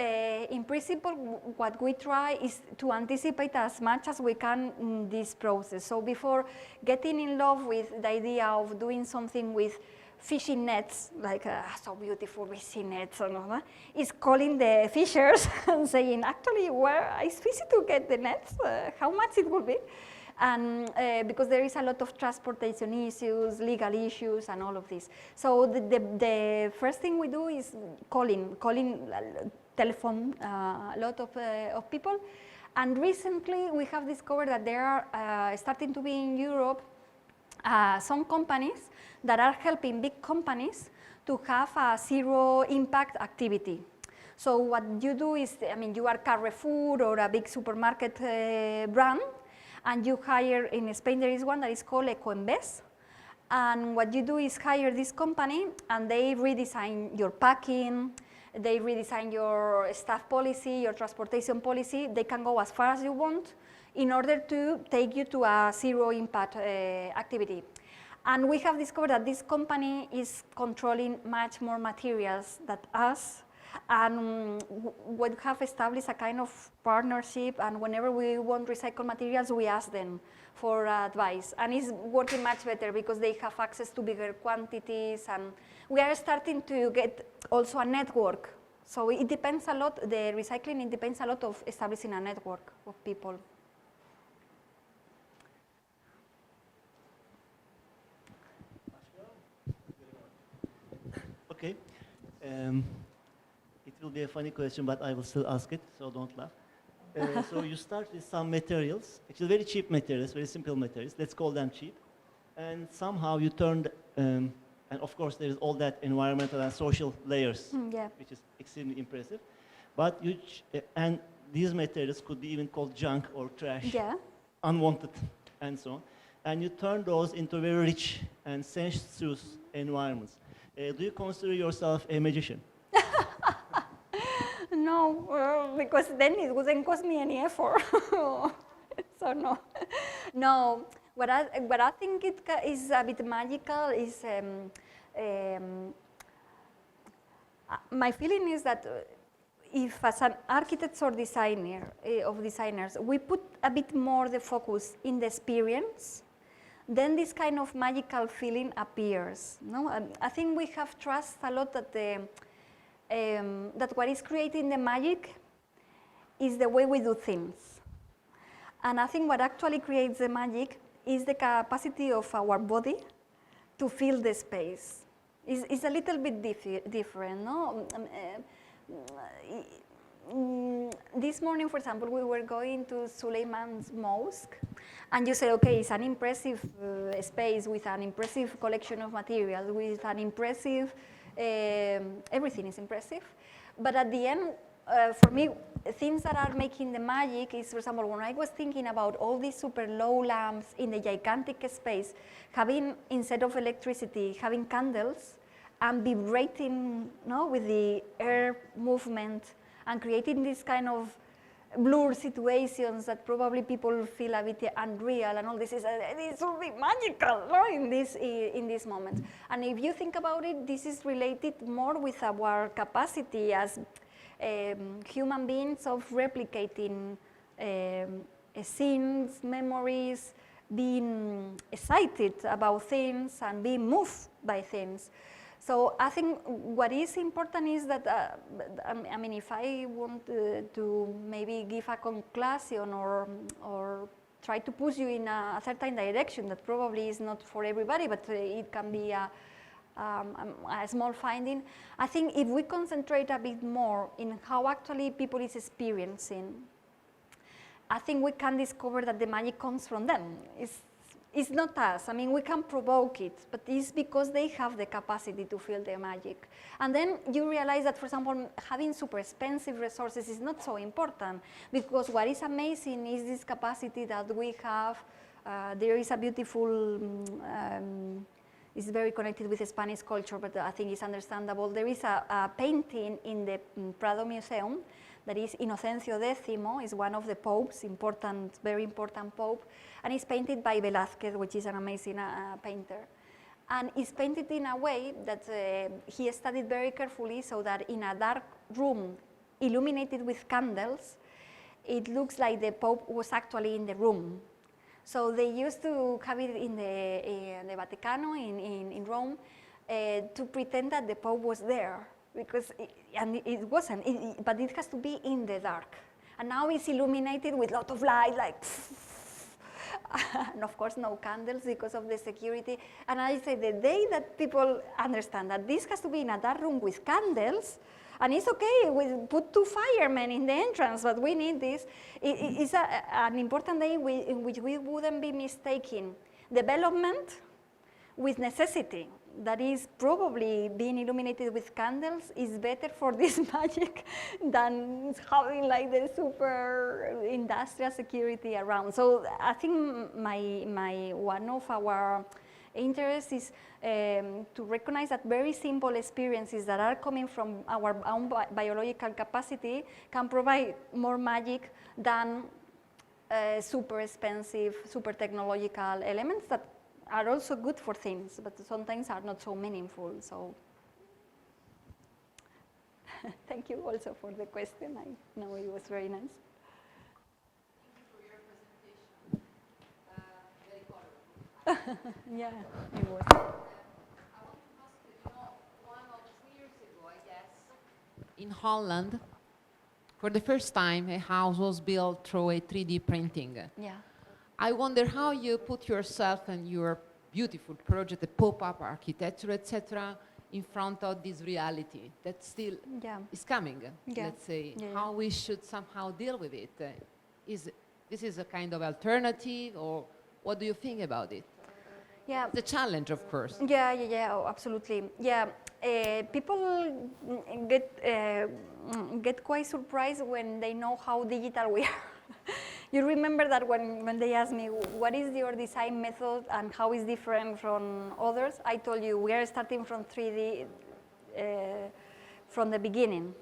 in principle, what we try is to anticipate as much as we can in this process. So before getting in love with the idea of doing something with fishing nets, like so beautiful fishing nets, and all that, is calling the fishers and saying, actually, where it's easy to get the nets, how much it will be. And because there is a lot of transportation issues, legal issues, and all of this. So the first thing we do is calling telephone a lot of people. And recently we have discovered that there are starting to be in Europe some companies that are helping big companies to have a zero impact activity. So what you do is, I mean, you are Carrefour or a big supermarket brand, and you hire, in Spain there is one that is called Ecoembes, and what you do is hire this company and they redesign your packing, they redesign your staff policy, your transportation policy. They can go as far as you want in order to take you to a zero impact activity. And we have discovered that this company is controlling much more materials than us, and we have established a kind of partnership, and whenever we want recycled materials, we ask them for advice. And it's working much better because they have access to bigger quantities, and we are starting to get also a network. So it depends a lot, the recycling, it depends a lot of establishing a network of people. Okay. It will be a funny question, but I will still ask it, so don't laugh. So you start with some materials, actually very cheap materials, very simple materials, let's call them cheap. And somehow you turned, and of course there is all that environmental and social layers, which is extremely impressive. But you, and these materials could be even called junk or trash, unwanted, and so on. And you turn those into very rich and sensuous environments. Do you consider yourself a magician? No, because then it wouldn't cost me any effort. So no. No, what I think it is a bit magical is, my feeling is that if as an architect or designer, designers, we put a bit more the focus in the experience, then this kind of magical feeling appears. No? I think we have trust a lot that that what is creating the magic is the way we do things. And I think what actually creates the magic is the capacity of our body to fill the space. It's a little bit different, no? This morning, for example, we were going to Suleiman's mosque, and you say, okay, it's an impressive space with an impressive collection of materials, with an impressive, everything is impressive. But at the end, for me, things that are making the magic is, for example, when I was thinking about all these super low lamps in the gigantic space, having, instead of electricity, having candles and vibrating, no, with the air movement, and creating this kind of blur situations that probably people feel a bit unreal, and all this is something magical, no, in this moment. And if you think about it, this is related more with our capacity as human beings of replicating scenes, memories, being excited about things and being moved by things. So I think what is important is that, I mean, if I want to maybe give a conclusion or try to push you in a certain direction that probably is not for everybody, but it can be a small finding, I think if we concentrate a bit more in how actually people is experiencing, I think we can discover that the magic comes from them. It's not us. I mean, we can provoke it, but it's because they have the capacity to feel the magic. And then you realize that, for example, having super expensive resources is not so important, because what is amazing is this capacity that we have. There is a beautiful, it's very connected with Spanish culture, but I think it's understandable. There is a painting in the Prado Museum that is Inocencio X, is one of the popes, very important pope, and it's painted by Velázquez, which is an amazing painter. And it's painted in a way that he studied very carefully, so that in a dark room, illuminated with candles, it looks like the pope was actually in the room. So they used to have it in the Vaticano in Rome to pretend that the pope was there. Because it wasn't, but it has to be in the dark. And now it's illuminated with a lot of light, like, and of course no candles because of the security. And I say the day that people understand that this has to be in a dark room with candles, and it's okay, we put 2 firemen in the entrance, but we need this. It's an important day in which we wouldn't be mistaking development with necessity. That is probably being illuminated with candles is better for this magic than having like the super industrial security around. So I think one of our interests is to recognize that very simple experiences that are coming from our own biological capacity can provide more magic than super expensive, super technological elements that are also good for things, but sometimes are not so meaningful. So thank you also for the question. I know it was very nice. Yeah, it was. I want to ask you, 1 or 2 years ago, I guess, in Holland, for the first time, a house was built through a 3D printing. Yeah. I wonder how you put yourself and your beautiful project, the pop-up architecture, etc., in front of this reality that still is coming. Yeah. Let's say Yeah. how we should somehow deal with it. This is a kind of alternative, or what do you think about it? Yeah. The challenge, of course. Yeah, oh, absolutely. Yeah, people get quite surprised when they know how digital we are. You remember that when they asked me, what is your design method and how is different from others? I told you we are starting from 3D from the beginning.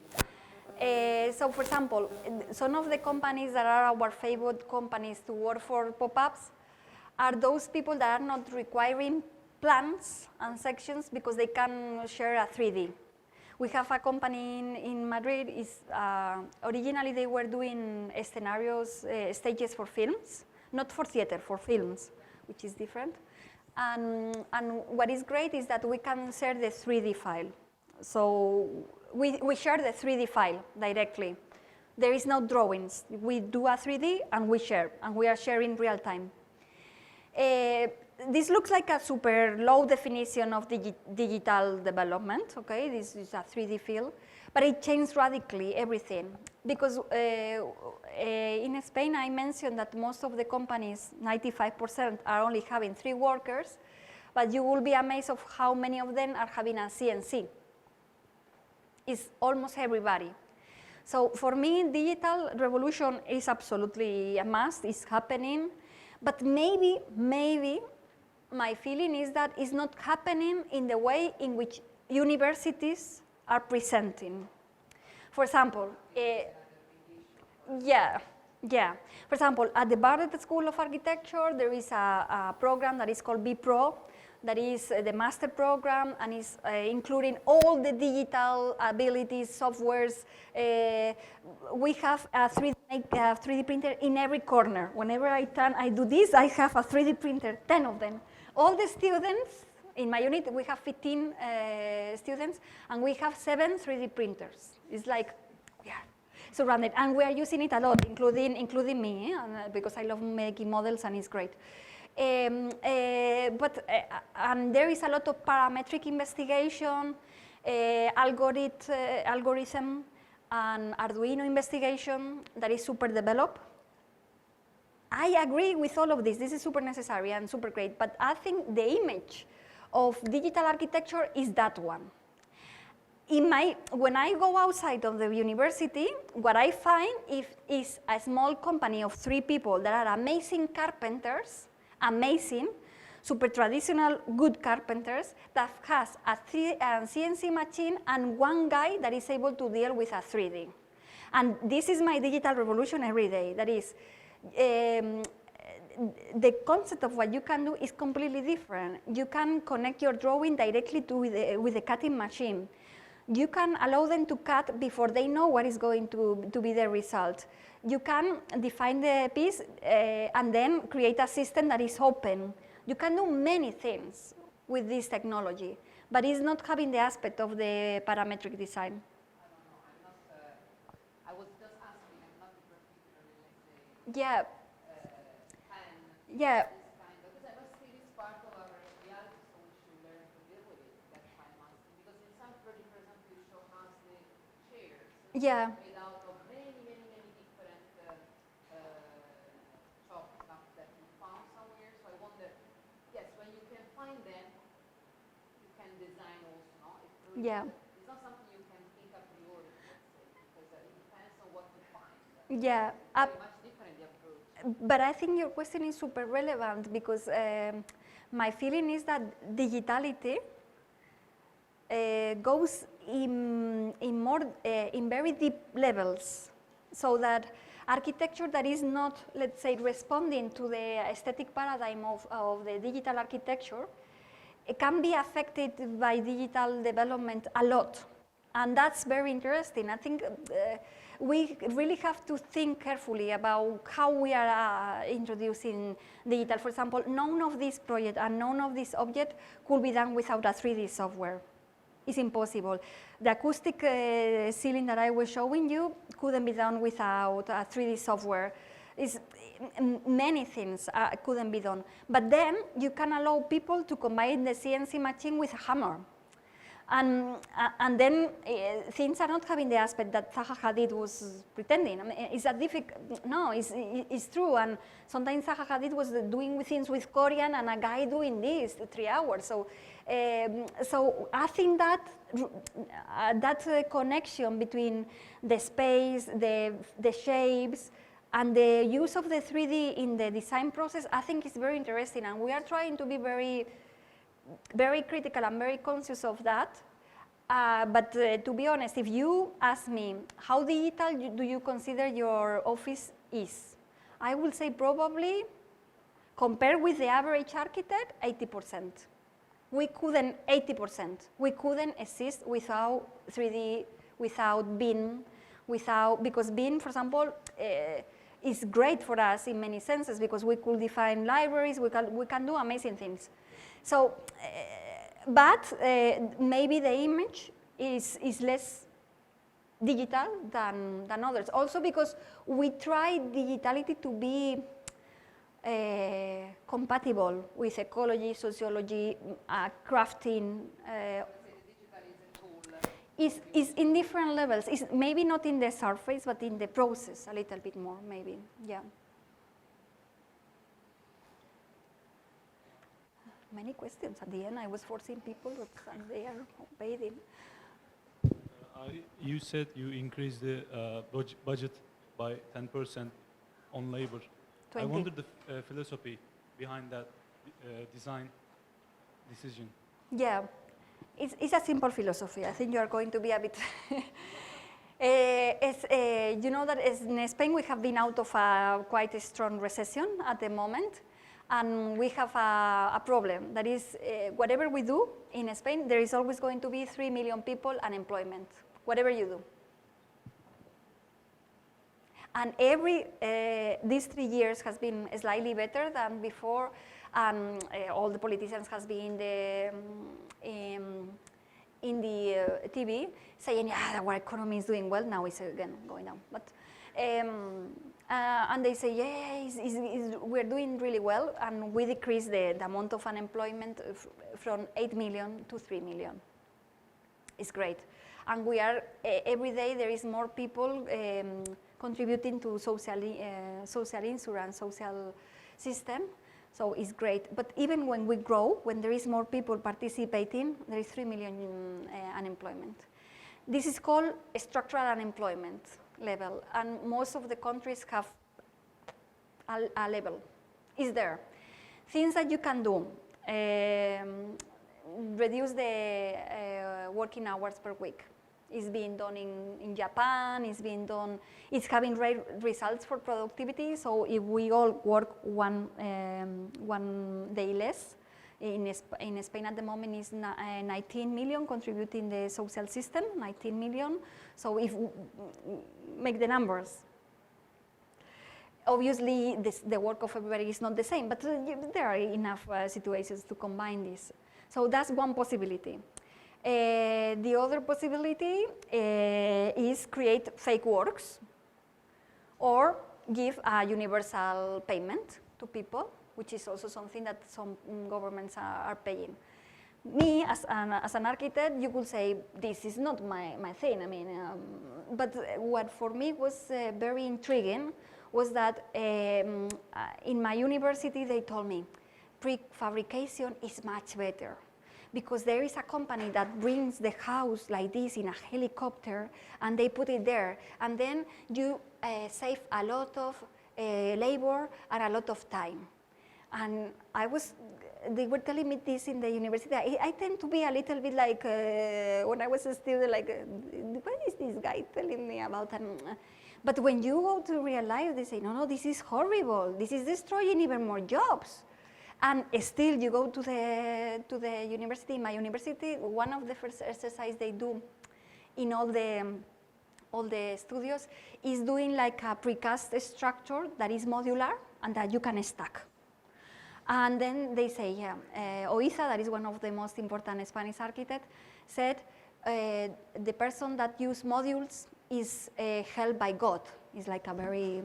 So for example, some of the companies that are our favorite companies to work for pop-ups are those people that are not requiring plans and sections because they can share a 3D. We have a company in Madrid. Originally they were doing scenarios, stages for films, not for theater, for films, which is different. And what is great is that we can share the 3D file. So we share the 3D file directly. There is no drawings. We do a 3D and we share, and we are sharing real time. This looks like a super low definition of digital development, okay? This is a 3D field, but it changed radically everything. Because in Spain, I mentioned that most of the companies, 95%, are only having 3 workers, but you will be amazed of how many of them are having a CNC. It's almost everybody. So for me, digital revolution is absolutely a must, it's happening, but maybe my feeling is that it's not happening in the way in which universities are presenting. For example, For example, at the Bartlett School of Architecture, there is a program that is called BPro, that is the master program, and is including all the digital abilities, softwares. We have a 3D printer in every corner. Whenever I do this, I have a 3D printer, 10 of them. All the students, in my unit, we have 15 students, and we have 7 3D printers. It's like, we are surrounded, and we are using it a lot, including me, because I love making models, and it's great. And there is a lot of parametric investigation, algorithm, and Arduino investigation that is super developed. I agree with all of this. This is super necessary and super great, but I think the image of digital architecture is that one. When I go outside of the university, what I find is a small company of 3 people that are amazing carpenters, amazing, super traditional, good carpenters that has a CNC machine and one guy that is able to deal with a 3D. And this is my digital revolution every day. That is, the concept of what you can do is completely different. You can connect your drawing directly with the cutting machine. You can allow them to cut before they know what is going to be the result. You can define the piece and then create a system that is open. You can do many things with this technology, but it's not having the aspect of the parametric design. I was just asking, I'm not particularly, let's say, Yeah. Because I must say this part of our reality, so we should learn to deal with it. That's why I'm asking. Because in some project, for example, you show us the chairs Yeah. made out of many different chalk stuff that you found somewhere. So I wonder, yes, when you can find them, you can design also, no? Yeah. It's not something you can think a priori, let's say, because it depends on what you find. Yeah. Very much different, the approach. But I think your question is super relevant because my feeling is that digitality goes in very deep levels, so that architecture that is not, let's say, responding to the aesthetic paradigm of the digital architecture, it can be affected by digital development a lot. And that's very interesting. I think we really have to think carefully about how we are introducing digital. For example, none of this project and none of this object could be done without a 3D software. It's impossible. The acoustic ceiling that I was showing you couldn't be done without a 3D software. Many things couldn't be done. But then you can allow people to combine the CNC machine with a hammer. And then things are not having the aspect that Zaha Hadid was pretending. I mean, it's a difficult, no, it's true. And sometimes Zaha Hadid was doing things with Korean and a guy doing this 3 hours. So I think that that connection between the space, the shapes, and the use of the 3D in the design process, I think is very interesting. And we are trying to be very critical and very conscious of that. But to be honest, if you ask me, how digital do you consider your office is? I will say probably, compared with the average architect, 80%. We couldn't, 80%. We couldn't exist without 3D, without BIM, because BIM, for example, is great for us in many senses because we could define libraries, we can do amazing things. So, but maybe the image is less digital than others. Also because we try digitality to be compatible with ecology, sociology, crafting. Is in different levels. It's maybe not in the surface, but in the process a little bit more, maybe, yeah. Many questions at the end. I was forcing people, and they are obeying. You said you increased the budget by 10% on labor. 20. I wonder the philosophy behind that design decision. Yeah, it's a simple philosophy. I think you are going to be a bit. You know that in Spain we have been out of a quite a strong recession at the moment. And we have a problem, that is, whatever we do in Spain, there is always going to be 3 million people unemployment, whatever you do. And these 3 years has been slightly better than before, and all the politicians has been in the TV saying, yeah, our economy is doing well, now it's again going down. But, and they say, yeah, we're doing really well, and we decreased the amount of unemployment from 8 million to 3 million. It's great. And we are, every day there is more people contributing to social insurance, social system, so it's great. But even when we grow, when there is more people participating, there is 3 million unemployment. This is called structural unemployment level, and most of the countries have a level. It's there. Things that you can do. Reduce the working hours per week. It's being done in Japan, it's being done, it's having great results for productivity, so if we all work one day less, in Spain at the moment is 19 million contributing the social system, 19 million, so if make the numbers. Obviously, the work of everybody is not the same, but there are enough situations to combine this. So that's one possibility. The other possibility is create fake works or give a universal payment to people which is also something that some governments are paying. Me, as an architect, you could say, this is not my thing. I mean, but what for me was very intriguing was that in my university, they told me, prefabrication is much better, because there is a company that brings the house like this in a helicopter, and they put it there, and then you save a lot of labor and a lot of time. And they were telling me this in the university. I tend to be a little bit like, when I was a student, like, what is this guy telling me about? But when you go to real life, they say, no, this is horrible. This is destroying even more jobs. And still, you go to the university. In my university, one of the first exercises they do in all the studios is doing like a precast structure that is modular and that you can stack. And then they say, Oiza, that is one of the most important Spanish architects, said the person that uses modules is held by God. It's like a very,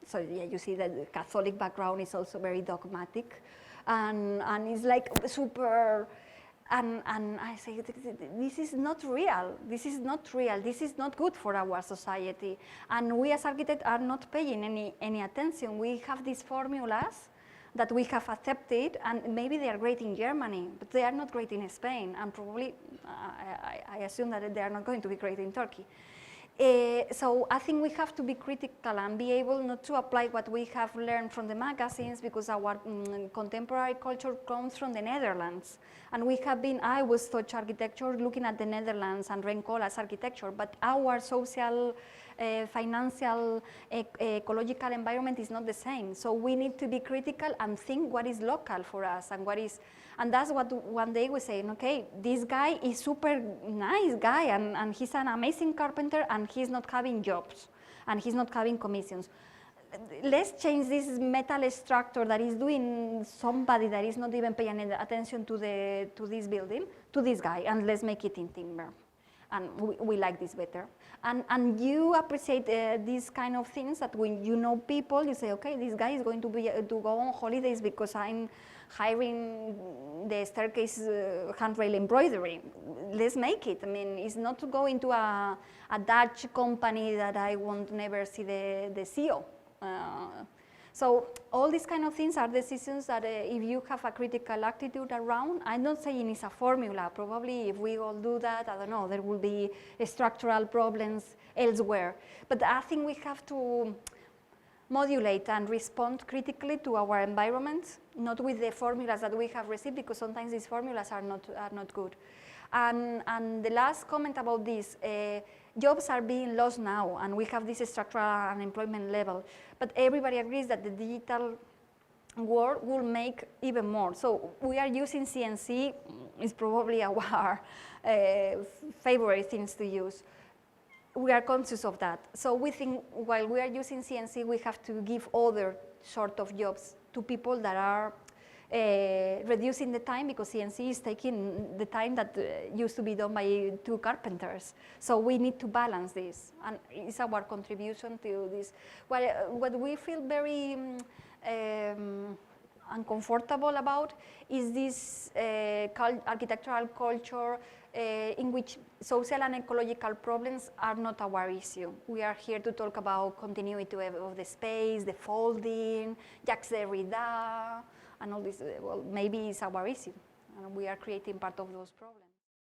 so yeah, you see that the Catholic background is also very dogmatic. And it's like super, and I say, this is not real. This is not real. This is not good for our society. And we as architects are not paying any attention. We have these formulas that we have accepted, and maybe they are great in Germany, but they are not great in Spain, and probably, I assume that they are not going to be great in Turkey. So I think we have to be critical and be able not to apply what we have learned from the magazines, because our contemporary culture comes from the Netherlands. And we have been, I was taught architecture looking at the Netherlands and Renko as architecture, but our social, financial, ecological environment is not the same. So we need to be critical and think what is local for us and what is, and that's what one day we say, okay, this guy is super nice guy and he's an amazing carpenter and he's not having jobs and he's not having commissions. Let's change this metal structure that is doing somebody that is not even paying attention to this building, to this guy, and let's make it in timber. And we like this better. And you appreciate these kind of things that when you know people, you say, okay, this guy is going to go on holidays because I'm hiring the staircase handrail embroidery. Let's make it. I mean, it's not to go into a Dutch company that I won't never see the CEO. So all these kind of things are decisions that if you have a critical attitude around, I'm not saying it's a formula. Probably if we all do that, I don't know, there will be structural problems elsewhere. But I think we have to modulate and respond critically to our environment, not with the formulas that we have received, because sometimes these formulas are not good. And the last comment about this, jobs are being lost now, and we have this structural unemployment level. But everybody agrees that the digital world will make even more. So we are using CNC, is probably our favorite things to use. We are conscious of that. So we think while we are using CNC, we have to give other sort of jobs to people that are reducing the time, because CNC is taking the time that used to be done by 2 carpenters. So we need to balance this, and it's our contribution to this. What we feel very uncomfortable about is this architectural culture in which social and ecological problems are not our issue. We are here to talk about continuity of the space, the folding, Jacques Derrida, and all this. Well, maybe it's our issue, and we are creating part of those problems.